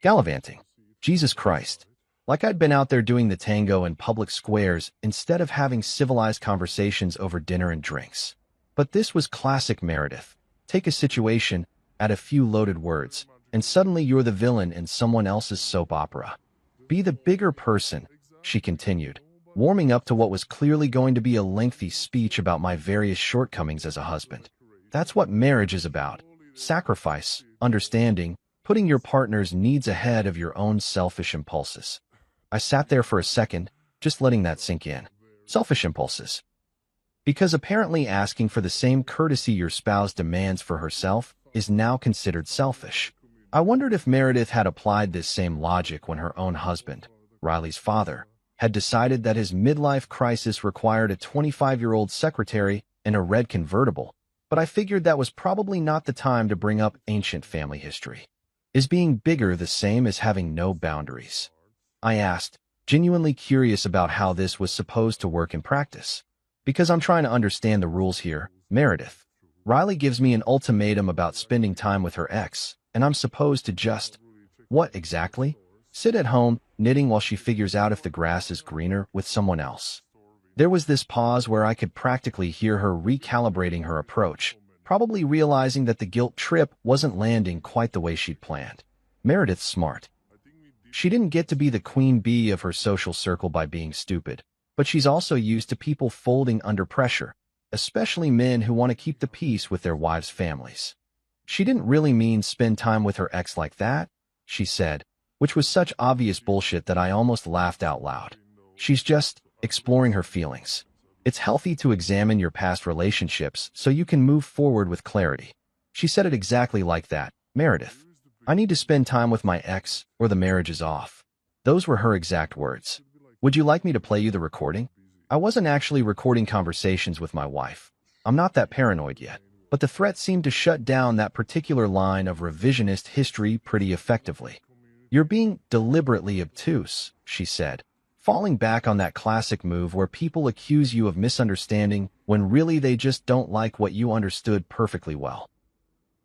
Gallivanting. Jesus Christ. Like I'd been out there doing the tango in public squares instead of having civilized conversations over dinner and drinks. But this was classic Meredith. Take a situation, add a few loaded words, and suddenly you're the villain in someone else's soap opera. Be the bigger person, she continued, warming up to what was clearly going to be a lengthy speech about my various shortcomings as a husband. That's what marriage is about. Sacrifice, understanding, putting your partner's needs ahead of your own selfish impulses. I sat there for a second, just letting that sink in. Selfish impulses. Because apparently asking for the same courtesy your spouse demands for herself is now considered selfish. I wondered if Meredith had applied this same logic when her own husband, Riley's father, had decided that his midlife crisis required a 25-year-old secretary and a red convertible, but I figured that was probably not the time to bring up ancient family history. Is being bigger the same as having no boundaries? I asked, genuinely curious about how this was supposed to work in practice. Because I'm trying to understand the rules here, Meredith. Riley gives me an ultimatum about spending time with her ex, and I'm supposed to just, what exactly? Sit at home, knitting while she figures out if the grass is greener with someone else. There was this pause where I could practically hear her recalibrating her approach, probably realizing that the guilt trip wasn't landing quite the way she'd planned. Meredith's smart. She didn't get to be the queen bee of her social circle by being stupid, but she's also used to people folding under pressure, especially men who want to keep the peace with their wives' families. She didn't really mean spend time with her ex like that, she said, which was such obvious bullshit that I almost laughed out loud. She's just exploring her feelings. It's healthy to examine your past relationships so you can move forward with clarity. She said it exactly like that. Meredith, I need to spend time with my ex or the marriage is off. Those were her exact words. Would you like me to play you the recording? I wasn't actually recording conversations with my wife. I'm not that paranoid yet. But the threat seemed to shut down that particular line of revisionist history pretty effectively. You're being deliberately obtuse, she said, falling back on that classic move where people accuse you of misunderstanding when really they just don't like what you understood perfectly well.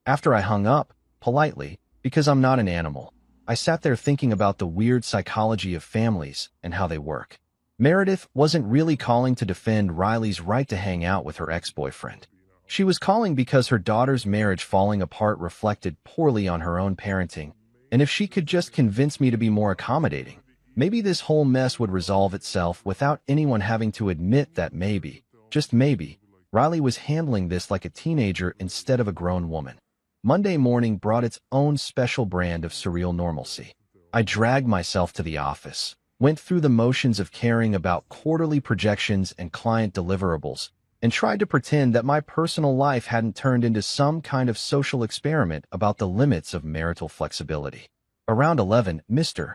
After I hung up, politely, because I'm not an animal, I sat there thinking about the weird psychology of families and how they work. Meredith wasn't really calling to defend Riley's right to hang out with her ex-boyfriend. She was calling because her daughter's marriage falling apart reflected poorly on her own parenting, and if she could just convince me to be more accommodating, maybe this whole mess would resolve itself without anyone having to admit that maybe, just maybe, Riley was handling this like a teenager instead of a grown woman. Monday morning brought its own special brand of surreal normalcy. I dragged myself to the office, went through the motions of caring about quarterly projections and client deliverables, and tried to pretend that my personal life hadn't turned into some kind of social experiment about the limits of marital flexibility. Around 11, Mr.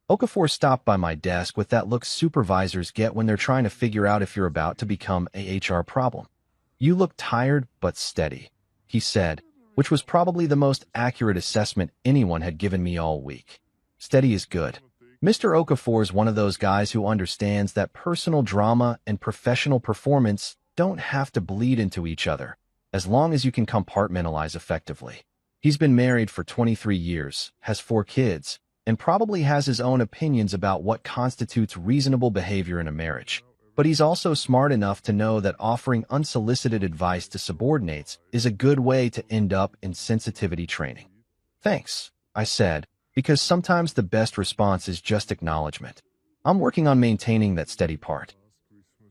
Okafor stopped by my desk with that look supervisors get when they're trying to figure out if you're about to become a HR problem. You look tired but steady, he said, which was probably the most accurate assessment anyone had given me all week. Steady is good. Mr. Okafor is one of those guys who understands that personal drama and professional performance don't have to bleed into each other, as long as you can compartmentalize effectively. He's been married for 23 years, has 4 kids, and probably has his own opinions about what constitutes reasonable behavior in a marriage. But he's also smart enough to know that offering unsolicited advice to subordinates is a good way to end up in sensitivity training. Thanks, I said, because sometimes the best response is just acknowledgement. I'm working on maintaining that steady part.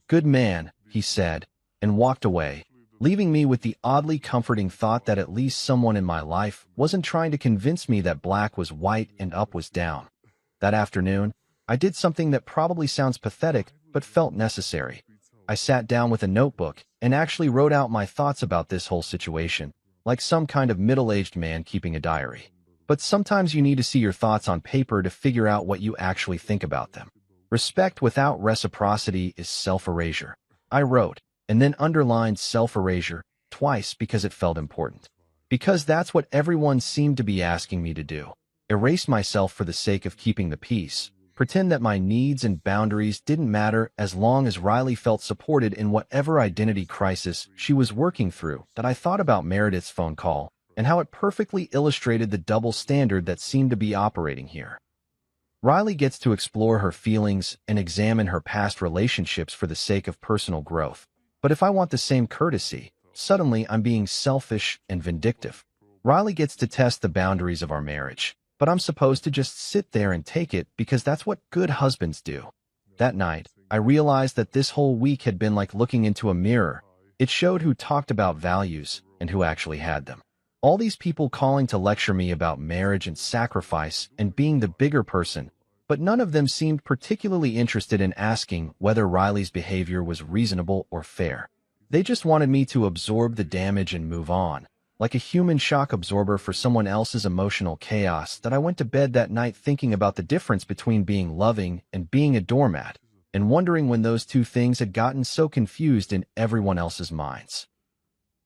Good man, he said, and walked away, leaving me with the oddly comforting thought that at least someone in my life wasn't trying to convince me that black was white and up was down. That afternoon, I did something that probably sounds pathetic, but felt necessary. I sat down with a notebook and actually wrote out my thoughts about this whole situation, like some kind of middle-aged man keeping a diary. But sometimes you need to see your thoughts on paper to figure out what you actually think about them. Respect without reciprocity is self-erasure. I wrote, and then underlined self-erasure twice because it felt important. Because that's what everyone seemed to be asking me to do. Erase myself for the sake of keeping the peace. Pretend that my needs and boundaries didn't matter as long as Riley felt supported in whatever identity crisis she was working through. That I thought about Meredith's phone call and how it perfectly illustrated the double standard that seemed to be operating here. Riley gets to explore her feelings and examine her past relationships for the sake of personal growth. But if I want the same courtesy, suddenly I'm being selfish and vindictive. Riley gets to test the boundaries of our marriage, but I'm supposed to just sit there and take it because that's what good husbands do. That night, I realized that this whole week had been like looking into a mirror. It showed who talked about values and who actually had them. All these people calling to lecture me about marriage and sacrifice and being the bigger person, but none of them seemed particularly interested in asking whether Riley's behavior was reasonable or fair. They just wanted me to absorb the damage and move on, like a human shock absorber for someone else's emotional chaos. That I went to bed that night thinking about the difference between being loving and being a doormat, and wondering when those two things had gotten so confused in everyone else's minds.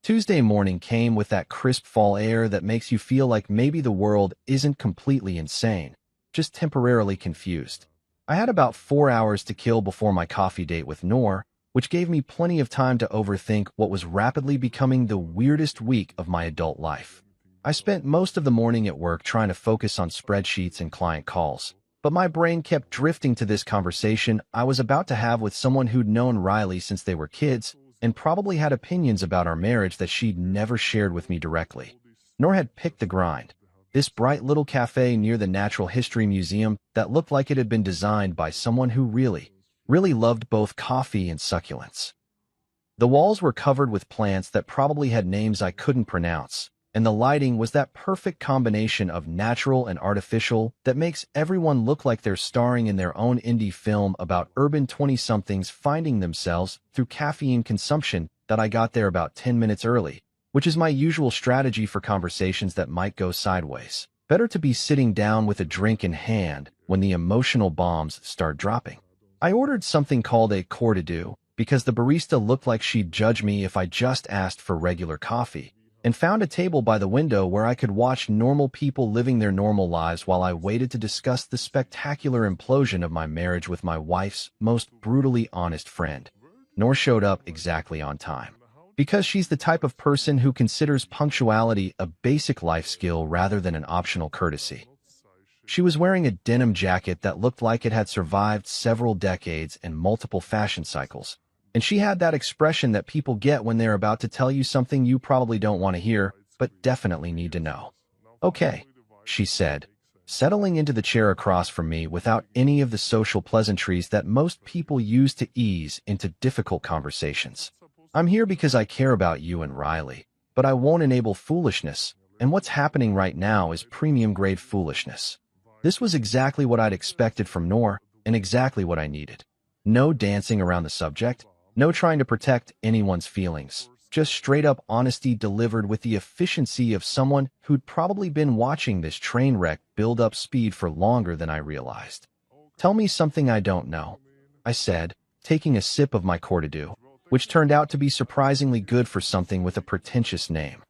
Tuesday morning came with that crisp fall air that makes you feel like maybe the world isn't completely insane, just temporarily confused. I had about 4 hours to kill before my coffee date with Noor, which gave me plenty of time to overthink what was rapidly becoming the weirdest week of my adult life. I spent most of the morning at work trying to focus on spreadsheets and client calls, but my brain kept drifting to this conversation I was about to have with someone who'd known Riley since they were kids and probably had opinions about our marriage that she'd never shared with me directly. Noor had picked the grind, this bright little cafe near the Natural History Museum that looked like it had been designed by someone who really loved both coffee and succulents. The walls were covered with plants that probably had names I couldn't pronounce, and the lighting was that perfect combination of natural and artificial that makes everyone look like they're starring in their own indie film about urban 20-somethings finding themselves through caffeine consumption. That I got there about 10 minutes early, which is my usual strategy for conversations that might go sideways. Better to be sitting down with a drink in hand when the emotional bombs start dropping. I ordered something called a Coeur d'Eau because the barista looked like she'd judge me if I just asked for regular coffee, and found a table by the window where I could watch normal people living their normal lives while I waited to discuss the spectacular implosion of my marriage with my wife's most brutally honest friend. Noor showed up exactly on time, because she's the type of person who considers punctuality a basic life skill rather than an optional courtesy. She was wearing a denim jacket that looked like it had survived several decades and multiple fashion cycles, and she had that expression that people get when they're about to tell you something you probably don't want to hear, but definitely need to know. "Okay," she said, settling into the chair across from me without any of the social pleasantries that most people use to ease into difficult conversations. "I'm here because I care about you and Riley, but I won't enable foolishness, and what's happening right now is premium-grade foolishness." This was exactly what I'd expected from Noor, and exactly what I needed. No dancing around the subject, no trying to protect anyone's feelings, just straight-up honesty delivered with the efficiency of someone who'd probably been watching this train wreck build up speed for longer than I realized. "Tell me something I don't know," I said, taking a sip of my Coeur d'Eau, which turned out to be surprisingly good for something with a pretentious name.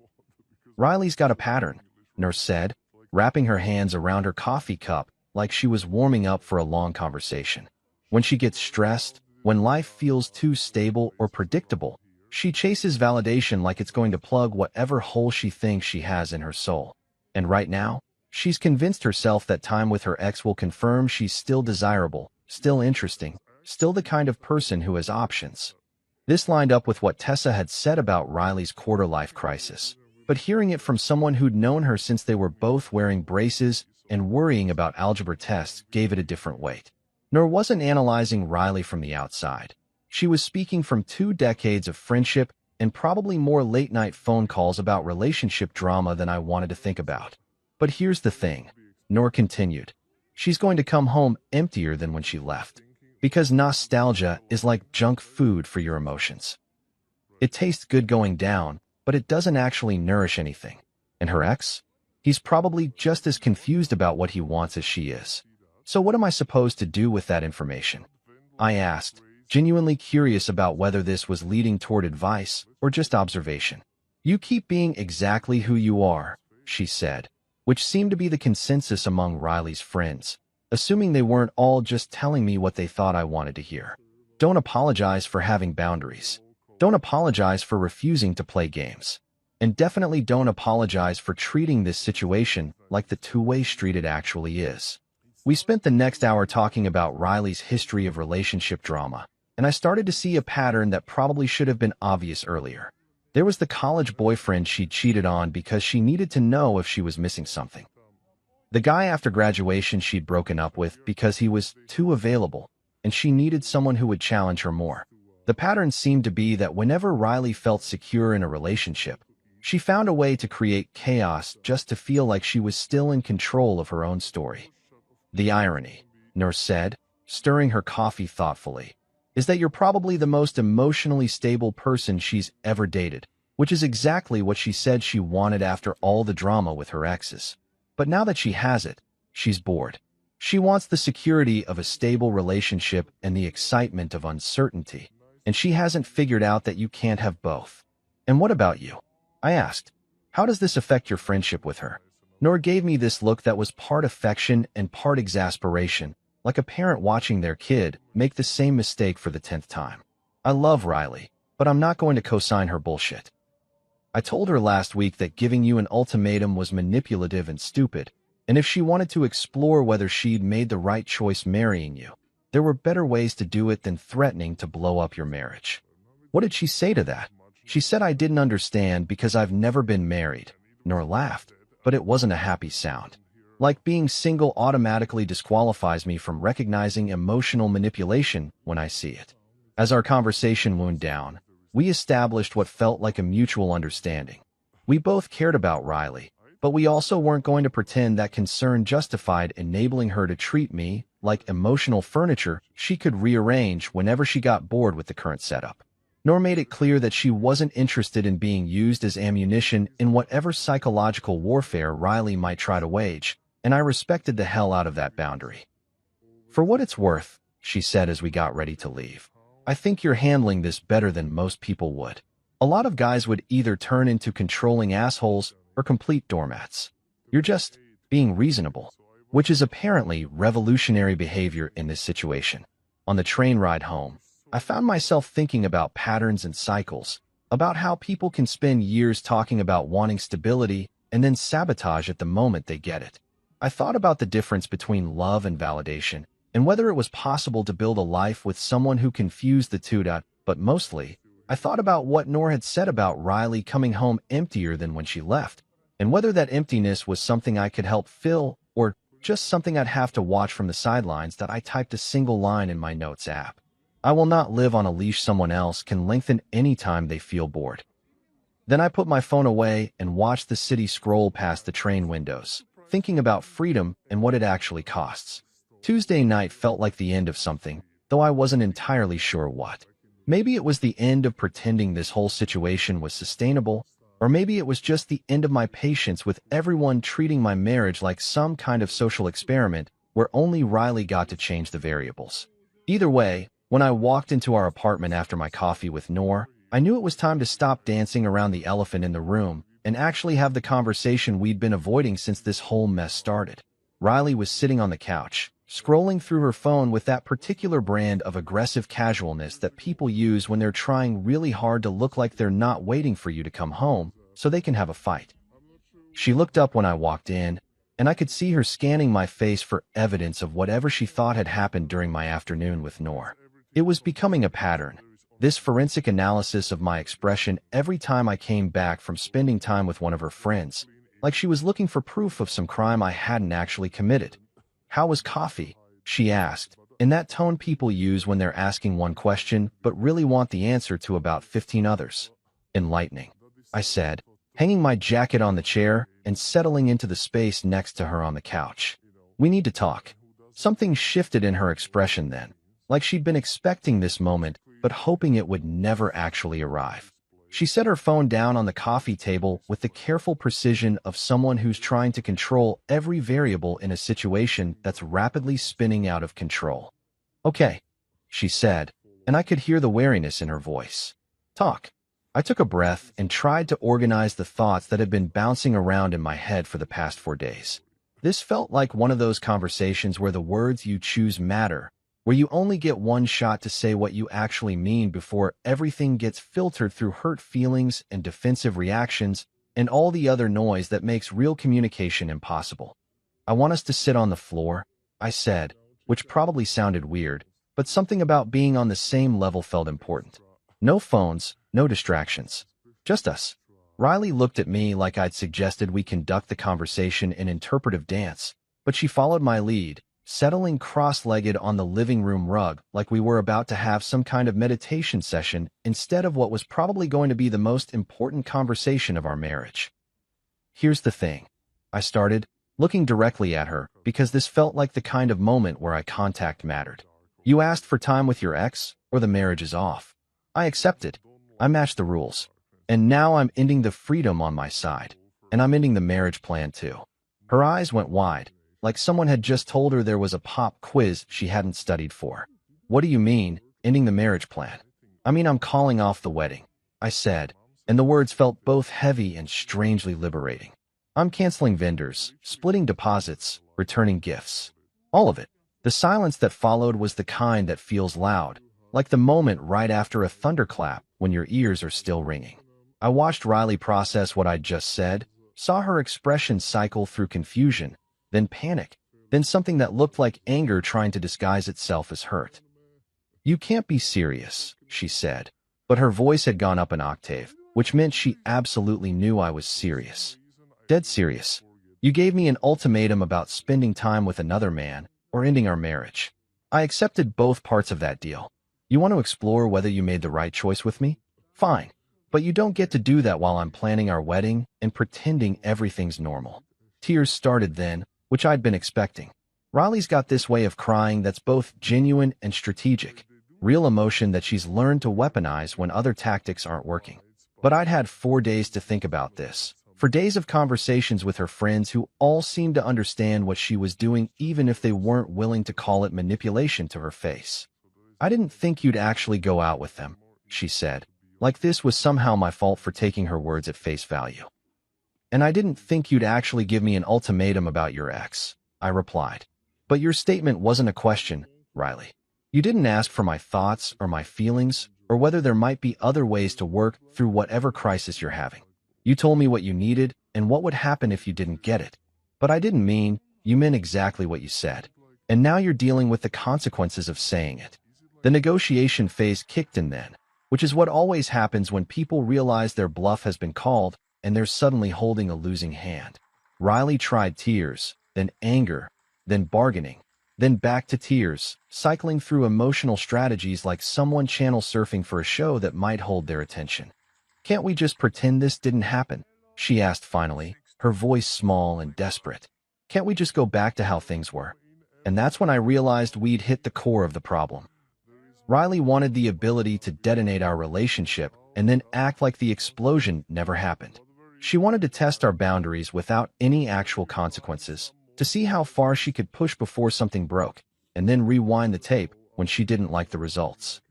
"Riley's got a pattern," Noor said, wrapping her hands around her coffee cup like she was warming up for a long conversation. "When she gets stressed, when life feels too stable or predictable, she chases validation like it's going to plug whatever hole she thinks she has in her soul. And right now, she's convinced herself that time with her ex will confirm she's still desirable, still interesting, still the kind of person who has options." This lined up with what Tessa had said about Riley's quarter-life crisis, but hearing it from someone who'd known her since they were both wearing braces and worrying about algebra tests gave it a different weight. Noor wasn't analyzing Riley from the outside. She was speaking from 2 decades of friendship and probably more late-night phone calls about relationship drama than I wanted to think about. "But here's the thing," Noor continued. she's going to come home emptier than when she left. Because nostalgia is like junk food for your emotions. It tastes good going down, but it doesn't actually nourish anything. And her ex? He's probably just as confused about what he wants as she is. So what am I supposed to do with that information? I asked, genuinely curious about whether this was leading toward advice or just observation. You keep being exactly who you are, she said, which seemed to be the consensus among Riley's friends, assuming they weren't all just telling me what they thought I wanted to hear. Don't apologize for having boundaries. Don't apologize for refusing to play games. And definitely don't apologize for treating this situation like the two-way street it actually is. We spent the next hour talking about Riley's history of relationship drama, and I started to see a pattern that probably should have been obvious earlier. There was the college boyfriend she'd cheated on because she needed to know if she was missing something. The guy after graduation she'd broken up with because he was too available, and she needed someone who would challenge her more. The pattern seemed to be that whenever Riley felt secure in a relationship, she found a way to create chaos just to feel like she was still in control of her own story. The irony, Noor said, stirring her coffee thoughtfully, is that you're probably the most emotionally stable person she's ever dated, which is exactly what she said she wanted after all the drama with her exes. But now that she has it, she's bored. She wants the security of a stable relationship and the excitement of uncertainty, and she hasn't figured out that you can't have both. And what about you? I asked. How does this affect your friendship with her? Noor gave me this look that was part affection and part exasperation, like a parent watching their kid make the same mistake for the 10th time. I love Riley, but I'm not going to co-sign her bullshit. I told her last week that giving you an ultimatum was manipulative and stupid, and if she wanted to explore whether she'd made the right choice marrying you, there were better ways to do it than threatening to blow up your marriage. What did she say to that? She said I didn't understand because I've never been married. Noor laughed, but it wasn't a happy sound. Like being single automatically disqualifies me from recognizing emotional manipulation when I see it. As our conversation wound down, we established what felt like a mutual understanding. We both cared about Riley, but we also weren't going to pretend that concern justified enabling her to treat me like emotional furniture she could rearrange whenever she got bored with the current setup. Noor made it clear that she wasn't interested in being used as ammunition in whatever psychological warfare Riley might try to wage, and I respected the hell out of that boundary. For what it's worth, she said as we got ready to leave, I think you're handling this better than most people would. A lot of guys would either turn into controlling assholes or complete doormats. You're just being reasonable, which is apparently revolutionary behavior in this situation. On the train ride home, I found myself thinking about patterns and cycles, about how people can spend years talking about wanting stability and then sabotage at the moment they get it. I thought about the difference between love and validation, and whether it was possible to build a life with someone who confused the two. But mostly, I thought about what Noor had said about Riley coming home emptier than when she left, and whether that emptiness was something I could help fill or just something I'd have to watch from the sidelines. That I typed a single line in my notes app. I will not live on a leash someone else can lengthen any time they feel bored. Then I put my phone away and watched the city scroll past the train windows, thinking about freedom and what it actually costs. Tuesday night felt like the end of something, though I wasn't entirely sure what. Maybe it was the end of pretending this whole situation was sustainable, or maybe it was just the end of my patience with everyone treating my marriage like some kind of social experiment where only Riley got to change the variables. Either way, when I walked into our apartment after my coffee with Noor, I knew it was time to stop dancing around the elephant in the room and actually have the conversation we'd been avoiding since this whole mess started. Riley was sitting on the couch, scrolling through her phone with that particular brand of aggressive casualness that people use when they're trying really hard to look like they're not waiting for you to come home so they can have a fight. She looked up when I walked in, and I could see her scanning my face for evidence of whatever she thought had happened during my afternoon with Noor. It was becoming a pattern, this forensic analysis of my expression every time I came back from spending time with one of her friends, like she was looking for proof of some crime I hadn't actually committed. How was coffee? She asked, in that tone people use when they're asking one question but really want the answer to about 15 others. Enlightening, I said, hanging my jacket on the chair and settling into the space next to her on the couch. We need to talk. Something shifted in her expression then, like she'd been expecting this moment but hoping it would never actually arrive. She set her phone down on the coffee table with the careful precision of someone who's trying to control every variable in a situation that's rapidly spinning out of control. "Okay," she said, and I could hear the wariness in her voice. "Talk." I took a breath and tried to organize the thoughts that had been bouncing around in my head for the past 4 days. This felt like one of those conversations where the words you choose matter, where you only get one shot to say what you actually mean before everything gets filtered through hurt feelings and defensive reactions and all the other noise that makes real communication impossible. "I want us to sit on the floor," I said, which probably sounded weird, but something about being on the same level felt important. "No phones, no distractions. Just us." Riley looked at me like I'd suggested we conduct the conversation in interpretive dance, but she followed my lead, settling cross-legged on the living room rug like we were about to have some kind of meditation session instead of what was probably going to be the most important conversation of our marriage. "Here's the thing," I started, looking directly at her because this felt like the kind of moment where eye contact mattered. "You asked for time with your ex, or the marriage is off." I accepted. I matched the rules. And now I'm ending the freedom on my side, and I'm ending the marriage plan too. Her eyes went wide, like someone had just told her there was a pop quiz she hadn't studied for. "What do you mean, ending the marriage plan?" "I mean I'm calling off the wedding," I said, and the words felt both heavy and strangely liberating. "I'm canceling vendors, splitting deposits, returning gifts. All of it." The silence that followed was the kind that feels loud, like the moment right after a thunderclap when your ears are still ringing. I watched Riley process what I'd just said, saw her expression cycle through confusion, then panic, then something that looked like anger trying to disguise itself as hurt. "You can't be serious," she said, but her voice had gone up an octave, which meant she absolutely knew I was serious. "Dead serious. You gave me an ultimatum about spending time with another man or ending our marriage. I accepted both parts of that deal. You want to explore whether you made the right choice with me? Fine. But you don't get to do that while I'm planning our wedding and pretending everything's normal." Tears started then, which I'd been expecting. Riley's got this way of crying that's both genuine and strategic, real emotion that she's learned to weaponize when other tactics aren't working. But I'd had 4 days to think about this, for days of conversations with her friends who all seemed to understand what she was doing even if they weren't willing to call it manipulation to her face. "I didn't think you'd actually go out with them," she said, like this was somehow my fault for taking her words at face value. "And I didn't think you'd actually give me an ultimatum about your ex," I replied. "But your statement wasn't a question, Riley. You didn't ask for my thoughts or my feelings or whether there might be other ways to work through whatever crisis you're having. You told me what you needed and what would happen if you didn't get it. But I didn't mean, you meant exactly what you said. And now you're dealing with the consequences of saying it." The negotiation phase kicked in then, which is what always happens when people realize their bluff has been called and they're suddenly holding a losing hand. Riley tried tears, then anger, then bargaining, then back to tears, cycling through emotional strategies like someone channel surfing for a show that might hold their attention. "Can't we just pretend this didn't happen?" she asked finally, her voice small and desperate. "Can't we just go back to how things were?" And that's when I realized we'd hit the core of the problem. Riley wanted the ability to detonate our relationship and then act like the explosion never happened. She wanted to test our boundaries without any actual consequences, to see how far she could push before something broke, and then rewind the tape when she didn't like the results.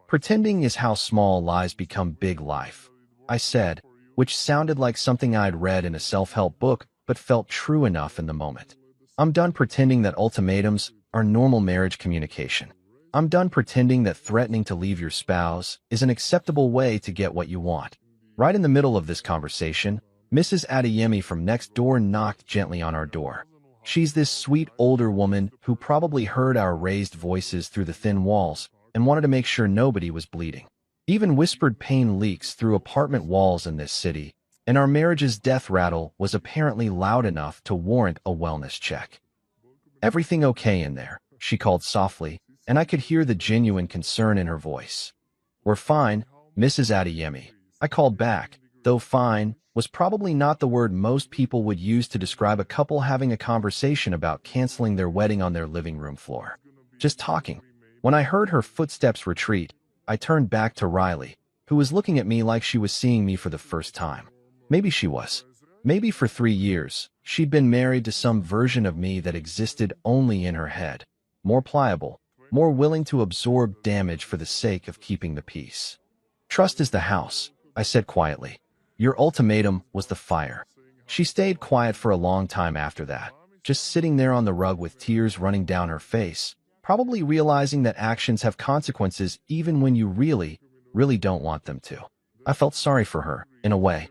"Pretending is how small lies become big life," I said, which sounded like something I'd read in a self-help book but felt true enough in the moment. "I'm done pretending that ultimatums are normal marriage communication. I'm done pretending that threatening to leave your spouse is an acceptable way to get what you want." Right in the middle of this conversation, Mrs. Adeyemi from next door knocked gently on our door. She's this sweet older woman who probably heard our raised voices through the thin walls and wanted to make sure nobody was bleeding. Even whispered pain leaks through apartment walls in this city, and our marriage's death rattle was apparently loud enough to warrant a wellness check. "Everything okay in there?" she called softly, and I could hear the genuine concern in her voice. "We're fine, Mrs. Adeyemi," I called back, though fine was probably not the word most people would use to describe a couple having a conversation about canceling their wedding on their living room floor. Just talking. When I heard her footsteps retreat, I turned back to Riley, who was looking at me like she was seeing me for the first time. Maybe she was. Maybe for 3 years, she'd been married to some version of me that existed only in her head. More pliable, more willing to absorb damage for the sake of keeping the peace. Trust is the house, I said quietly. Your ultimatum was the fire. She stayed quiet for a long time after that, just sitting there on the rug with tears running down her face, probably realizing that actions have consequences even when you really don't want them to. I felt sorry for her, in a way.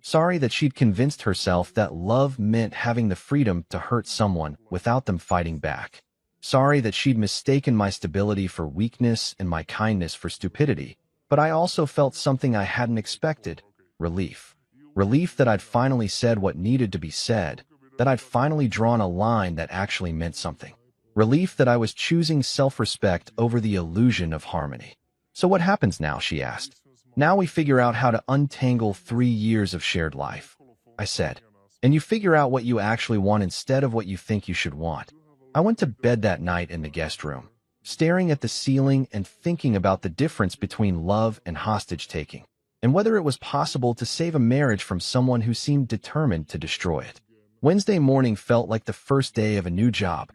Sorry that she'd convinced herself that love meant having the freedom to hurt someone without them fighting back. Sorry that she'd mistaken my stability for weakness and my kindness for stupidity. But I also felt something I hadn't expected. Relief. Relief that I'd finally said what needed to be said, that I'd finally drawn a line that actually meant something. Relief that I was choosing self-respect over the illusion of harmony. So what happens now, she asked. Now we figure out how to untangle 3 years of shared life, I said. And you figure out what you actually want instead of what you think you should want. I went to bed that night in the guest room, staring at the ceiling and thinking about the difference between love and hostage-taking, and whether it was possible to save a marriage from someone who seemed determined to destroy it. Wednesday morning felt like the first day of a new job,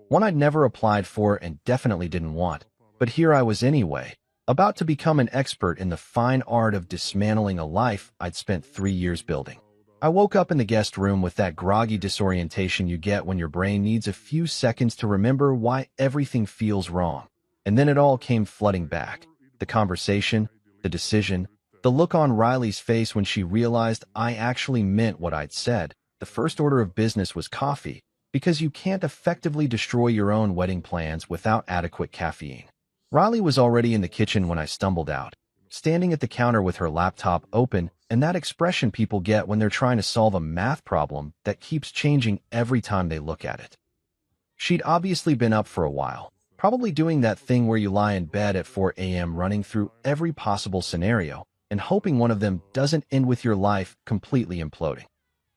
one I'd never applied for and definitely didn't want, but here I was anyway, about to become an expert in the fine art of dismantling a life I'd spent 3 years building. I woke up in the guest room with that groggy disorientation you get when your brain needs a few seconds to remember why everything feels wrong. And then it all came flooding back. The conversation, the decision, the look on Riley's face when she realized I actually meant what I'd said. The first order of business was coffee, because you can't effectively destroy your own wedding plans without adequate caffeine. Riley was already in the kitchen when I stumbled out, standing at the counter with her laptop open, and that expression people get when they're trying to solve a math problem that keeps changing every time they look at it. She'd obviously been up for a while, probably doing that thing where you lie in bed at 4 a.m. running through every possible scenario and hoping one of them doesn't end with your life completely imploding.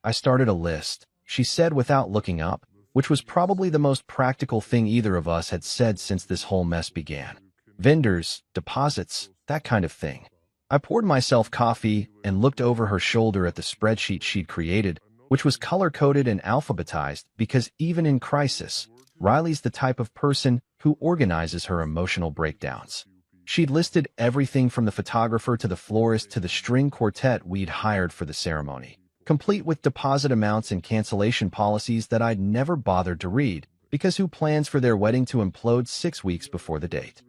I started a list, she said without looking up, which was probably the most practical thing either of us had said since this whole mess began. Vendors, deposits, that kind of thing. I poured myself coffee and looked over her shoulder at the spreadsheet she'd created, which was color-coded and alphabetized because even in crisis, Riley's the type of person who organizes her emotional breakdowns. She'd listed everything from the photographer to the florist to the string quartet we'd hired for the ceremony, complete with deposit amounts and cancellation policies that I'd never bothered to read, because who plans for their wedding to implode 6 weeks before the date?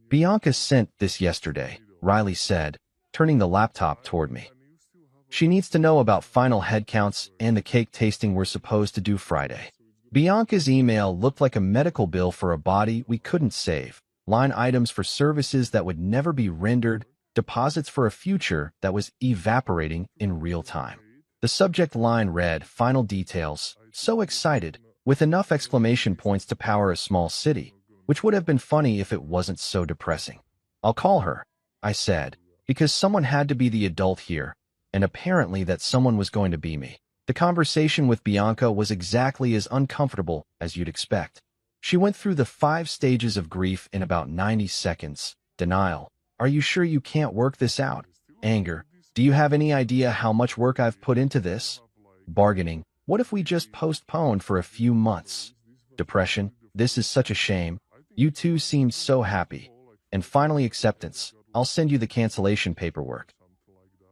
Bianca sent this yesterday, Riley said, turning the laptop toward me. She needs to know about final head counts and the cake tasting we're supposed to do Friday. Bianca's email looked like a medical bill for a body we couldn't save, line items for services that would never be rendered, deposits for a future that was evaporating in real time. The subject line read, "Final details, so excited," with enough exclamation points to power a small city, which would have been funny if it wasn't so depressing. I'll call her, I said, because someone had to be the adult here, and apparently that someone was going to be me. The conversation with Bianca was exactly as uncomfortable as you'd expect. She went through the 5 stages of grief in about 90 seconds. Denial. Are you sure you can't work this out? Anger. Do you have any idea how much work I've put into this? Bargaining. What if we just postponed for a few months? Depression. This is such a shame. You two seemed so happy. And finally, acceptance. I'll send you the cancellation paperwork.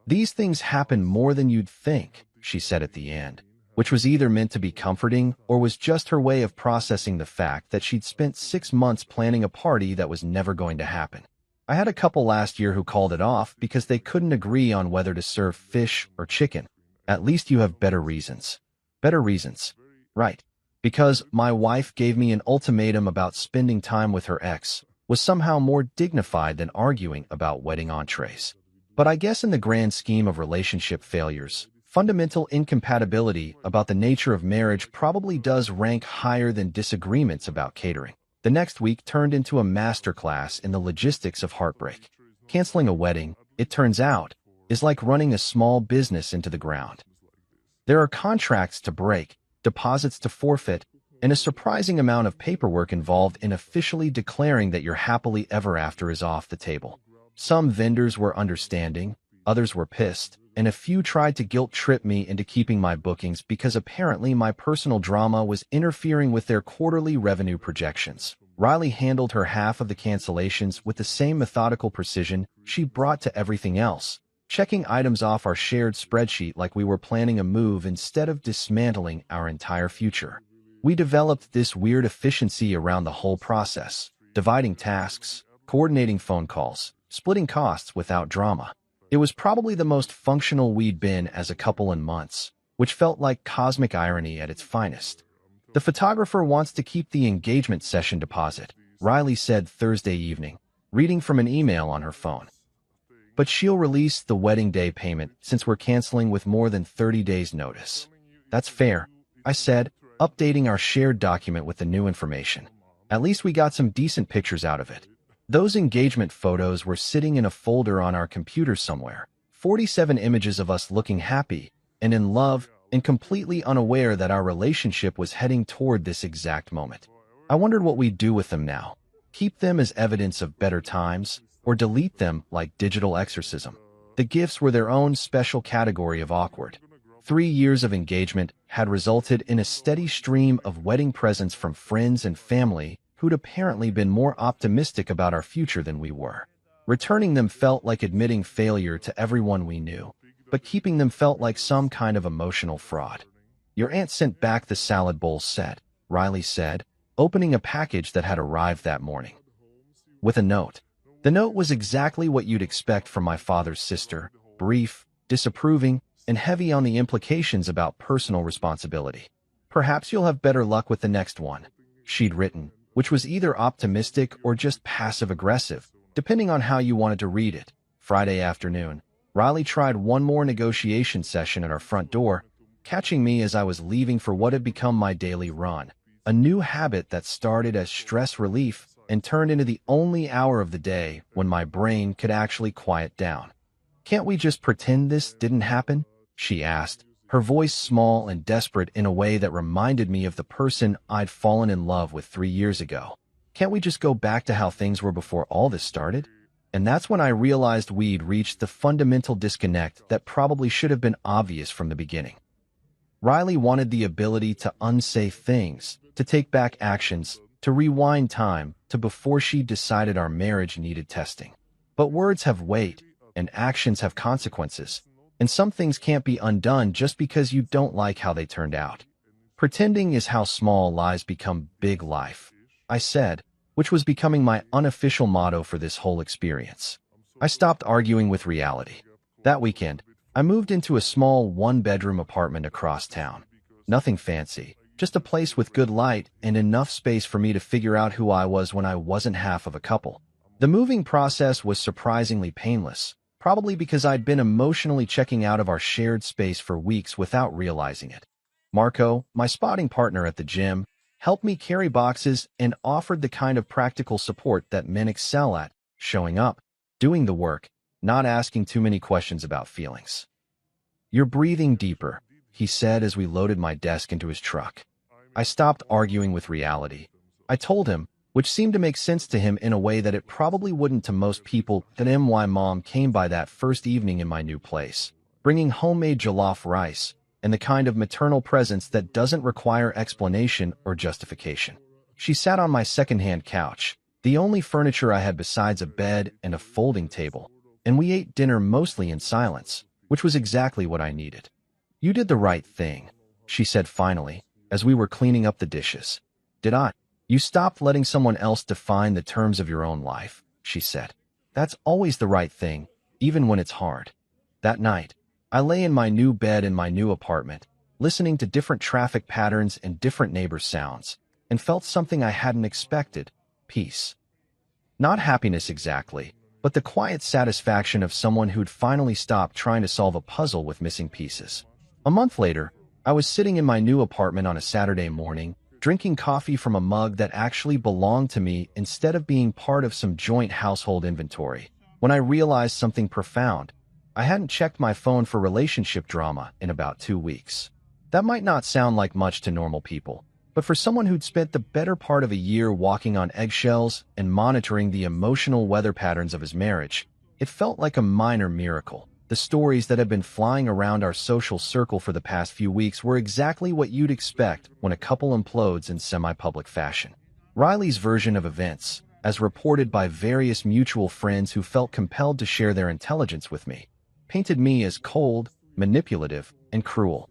These things happen more than you'd think, she said at the end, which was either meant to be comforting or was just her way of processing the fact that she'd spent 6 months planning a party that was never going to happen. I had a couple last year who called it off because they couldn't agree on whether to serve fish or chicken. At least you have better reasons. Better reasons. Right. Because my wife gave me an ultimatum about spending time with her ex was somehow more dignified than arguing about wedding entrees. But I guess in the grand scheme of relationship failures, fundamental incompatibility about the nature of marriage probably does rank higher than disagreements about catering. The next week turned into a masterclass in the logistics of heartbreak. Canceling a wedding, it turns out, is like running a small business into the ground. There are contracts to break, deposits to forfeit, and a surprising amount of paperwork involved in officially declaring that your happily ever after is off the table. Some vendors were understanding, others were pissed, and a few tried to guilt-trip me into keeping my bookings because apparently my personal drama was interfering with their quarterly revenue projections. Riley handled her half of the cancellations with the same methodical precision she brought to everything else, checking items off our shared spreadsheet like we were planning a move instead of dismantling our entire future. We developed this weird efficiency around the whole process, dividing tasks, coordinating phone calls, splitting costs without drama. It was probably the most functional we'd been as a couple in months, which felt like cosmic irony at its finest. The photographer wants to keep the engagement session deposit, Riley said Thursday evening, reading from an email on her phone. But she'll release the wedding day payment since we're canceling with more than 30 days' notice. That's fair, I said, updating our shared document with the new information. At least we got some decent pictures out of it. Those engagement photos were sitting in a folder on our computer somewhere. 47 images of us looking happy and in love and completely unaware that our relationship was heading toward this exact moment. I wondered what we'd do with them now. Keep them as evidence of better times, or delete them like digital exorcism. The gifts were their own special category of awkward. 3 years of engagement had resulted in a steady stream of wedding presents from friends and family who'd apparently been more optimistic about our future than we were. Returning them felt like admitting failure to everyone we knew, but keeping them felt like some kind of emotional fraud. Your aunt sent back the salad bowl set, Riley said, opening a package that had arrived that morning. With a note. The note was exactly what you'd expect from my father's sister, brief, disapproving, and heavy on the implications about personal responsibility. Perhaps you'll have better luck with the next one, she'd written, which was either optimistic or just passive-aggressive, depending on how you wanted to read it. Friday afternoon, Riley tried one more negotiation session at our front door, catching me as I was leaving for what had become my daily run, a new habit that started as stress relief and turned into the only hour of the day when my brain could actually quiet down. "Can't we just pretend this didn't happen?" she asked, her voice small and desperate in a way that reminded me of the person I'd fallen in love with 3 years ago. "Can't we just go back to how things were before all this started?" And that's when I realized we'd reached the fundamental disconnect that probably should have been obvious from the beginning. Riley wanted the ability to unsay things, to take back actions, to rewind time to before she decided our marriage needed testing. But words have weight, and actions have consequences, and some things can't be undone just because you don't like how they turned out. Pretending is how small lies become big life, I said, which was becoming my unofficial motto for this whole experience. I stopped arguing with reality. That weekend, I moved into a small one-bedroom apartment across town. Nothing fancy, just a place with good light and enough space for me to figure out who I was when I wasn't half of a couple. The moving process was surprisingly painless, probably because I'd been emotionally checking out of our shared space for weeks without realizing it. Marco, my spotting partner at the gym, helped me carry boxes and offered the kind of practical support that men excel at, showing up, doing the work, not asking too many questions about feelings. "You're breathing deeper," he said as we loaded my desk into his truck. I stopped arguing with reality. I told him, which seemed to make sense to him in a way that it probably wouldn't to most people, that my mom came by that first evening in my new place, bringing homemade jollof rice, and the kind of maternal presence that doesn't require explanation or justification. She sat on my secondhand couch, the only furniture I had besides a bed and a folding table, and we ate dinner mostly in silence, which was exactly what I needed. "You did the right thing," she said finally, as we were cleaning up the dishes. "Did I? You stopped letting someone else define the terms of your own life," she said. "That's always the right thing, even when it's hard." That night, I lay in my new bed in my new apartment, listening to different traffic patterns and different neighbor sounds, and felt something I hadn't expected: peace. Not happiness exactly, but the quiet satisfaction of someone who'd finally stopped trying to solve a puzzle with missing pieces. A month later, I was sitting in my new apartment on a Saturday morning, drinking coffee from a mug that actually belonged to me instead of being part of some joint household inventory, when I realized something profound. I hadn't checked my phone for relationship drama in about 2 weeks. That might not sound like much to normal people, but for someone who'd spent the better part of a year walking on eggshells and monitoring the emotional weather patterns of his marriage, it felt like a minor miracle. The stories that had been flying around our social circle for the past few weeks were exactly what you'd expect when a couple implodes in semi-public fashion. Riley's version of events, as reported by various mutual friends who felt compelled to share their intelligence with me, painted me as cold, manipulative, and cruel.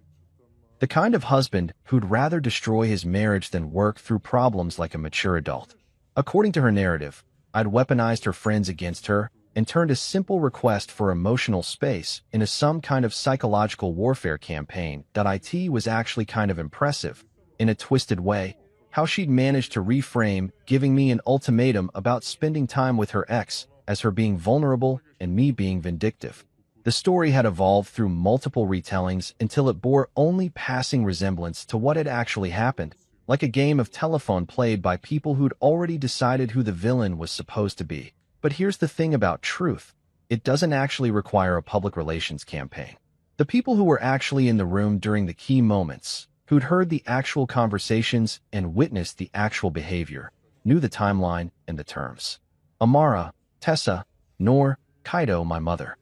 The kind of husband who'd rather destroy his marriage than work through problems like a mature adult. According to her narrative, I'd weaponized her friends against her and turned a simple request for emotional space into some kind of psychological warfare campaign. It was actually kind of impressive, in a twisted way, how she'd managed to reframe giving me an ultimatum about spending time with her ex as her being vulnerable and me being vindictive. The story had evolved through multiple retellings until it bore only passing resemblance to what had actually happened, like a game of telephone played by people who'd already decided who the villain was supposed to be. But here's the thing about truth. It doesn't actually require a public relations campaign. The people who were actually in the room during the key moments, who'd heard the actual conversations and witnessed the actual behavior, knew the timeline and the terms. Amara, Tessa, Noor, Kaido, my mother.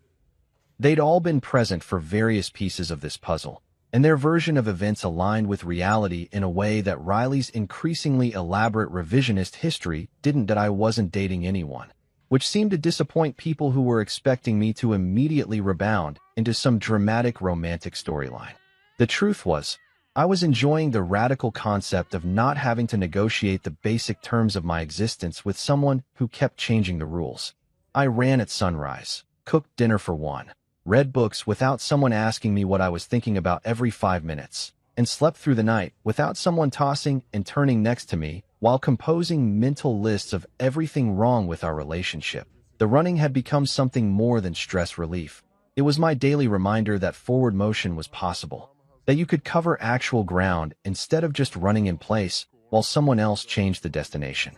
They'd all been present for various pieces of this puzzle, and their version of events aligned with reality in a way that Riley's increasingly elaborate revisionist history didn't. That I wasn't dating anyone, which seemed to disappoint people who were expecting me to immediately rebound into some dramatic romantic storyline. The truth was, I was enjoying the radical concept of not having to negotiate the basic terms of my existence with someone who kept changing the rules. I ran at sunrise, cooked dinner for one, read books without someone asking me what I was thinking about every 5 minutes, and slept through the night without someone tossing and turning next to me while composing mental lists of everything wrong with our relationship. The running had become something more than stress relief. It was my daily reminder that forward motion was possible, that you could cover actual ground instead of just running in place while someone else changed the destination.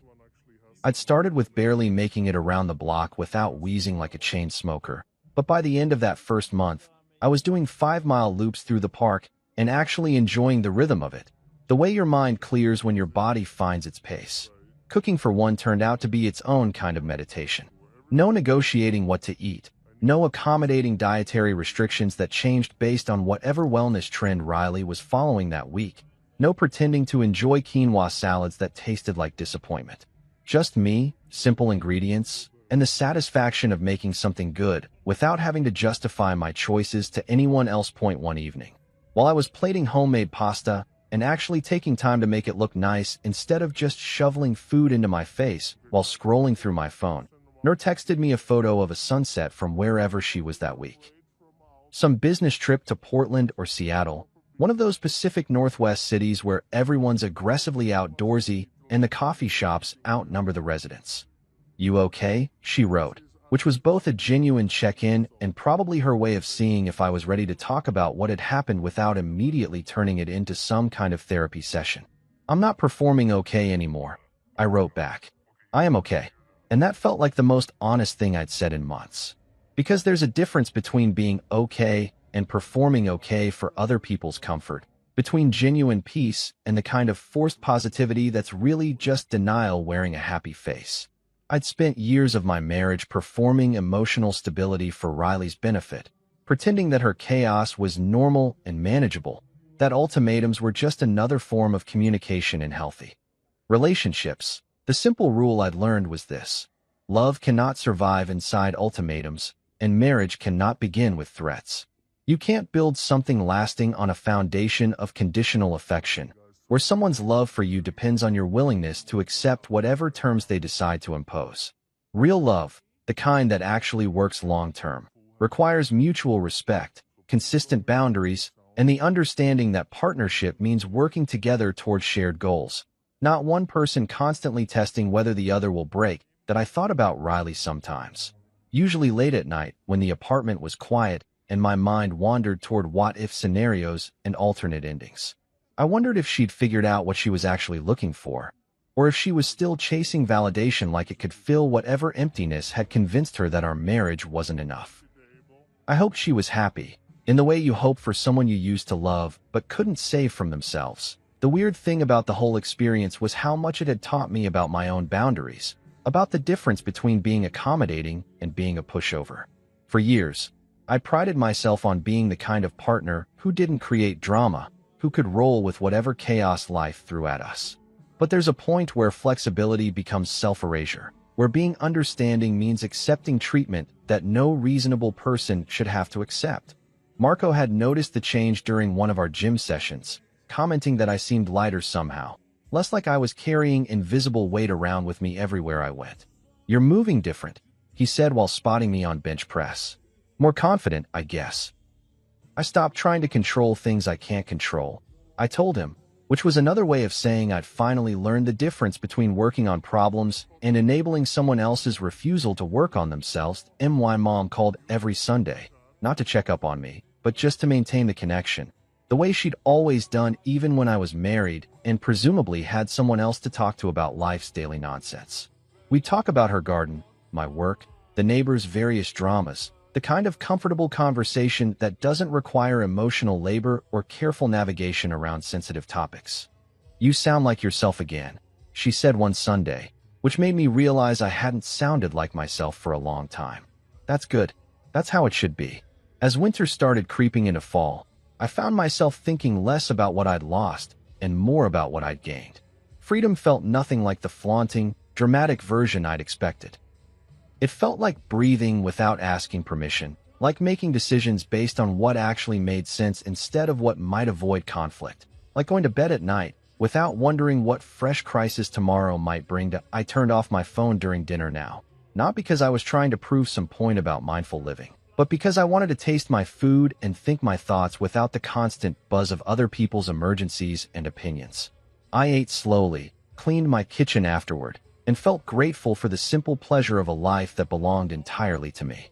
I'd started with barely making it around the block without wheezing like a chain smoker, but by the end of that first month, I was doing 5-mile loops through the park and actually enjoying the rhythm of it, the way your mind clears when your body finds its pace. Cooking for one turned out to be its own kind of meditation. No negotiating what to eat, no accommodating dietary restrictions that changed based on whatever wellness trend Riley was following that week, no pretending to enjoy quinoa salads that tasted like disappointment. Just me, simple ingredients, and the satisfaction of making something good without having to justify my choices to anyone else. One evening, while I was plating homemade pasta and actually taking time to make it look nice instead of just shoveling food into my face while scrolling through my phone, Noor texted me a photo of a sunset from wherever she was that week. Some business trip to Portland or Seattle, one of those Pacific Northwest cities where everyone's aggressively outdoorsy and the coffee shops outnumber the residents. "You okay?" she wrote, which was both a genuine check-in and probably her way of seeing if I was ready to talk about what had happened without immediately turning it into some kind of therapy session. "I'm not performing okay anymore," I wrote back. "I am okay." And that felt like the most honest thing I'd said in months. Because there's a difference between being okay and performing okay for other people's comfort, between genuine peace and the kind of forced positivity that's really just denial wearing a happy face. I'd spent years of my marriage performing emotional stability for Riley's benefit, pretending that her chaos was normal and manageable, that ultimatums were just another form of communication and healthy relationships. The simple rule I'd learned was this: love cannot survive inside ultimatums, and marriage cannot begin with threats. You can't build something lasting on a foundation of conditional affection, where someone's love for you depends on your willingness to accept whatever terms they decide to impose. Real love, the kind that actually works long-term, requires mutual respect, consistent boundaries, and the understanding that partnership means working together towards shared goals, not one person constantly testing whether the other will break. That I thought about Riley sometimes, usually late at night when the apartment was quiet and my mind wandered toward what-if scenarios and alternate endings. I wondered if she'd figured out what she was actually looking for, or if she was still chasing validation like it could fill whatever emptiness had convinced her that our marriage wasn't enough. I hoped she was happy, in the way you hope for someone you used to love but couldn't save from themselves. The weird thing about the whole experience was how much it had taught me about my own boundaries, about the difference between being accommodating and being a pushover. For years, I prided myself on being the kind of partner who didn't create drama, who could roll with whatever chaos life threw at us. But there's a point where flexibility becomes self-erasure, where being understanding means accepting treatment that no reasonable person should have to accept. Marco had noticed the change during one of our gym sessions, commenting that I seemed lighter somehow, less like I was carrying invisible weight around with me everywhere I went. "You're moving different," he said while spotting me on bench press. "More confident, I guess." I stopped trying to control things I can't control, I told him, which was another way of saying I'd finally learned the difference between working on problems and enabling someone else's refusal to work on themselves. My mom called every Sunday, not to check up on me, but just to maintain the connection, the way she'd always done even when I was married and presumably had someone else to talk to about life's daily nonsense. We'd talk about her garden, my work, the neighbors' various dramas, the kind of comfortable conversation that doesn't require emotional labor or careful navigation around sensitive topics. "You sound like yourself again," she said one Sunday, which made me realize I hadn't sounded like myself for a long time. That's good. That's how it should be. As winter started creeping into fall, I found myself thinking less about what I'd lost and more about what I'd gained. Freedom felt nothing like the flaunting, dramatic version I'd expected. It felt like breathing without asking permission, like making decisions based on what actually made sense instead of what might avoid conflict, like going to bed at night without wondering what fresh crisis tomorrow might bring. I turned off my phone during dinner now, not because I was trying to prove some point about mindful living, but because I wanted to taste my food and think my thoughts without the constant buzz of other people's emergencies and opinions. I ate slowly, cleaned my kitchen afterward, and felt grateful for the simple pleasure of a life that belonged entirely to me.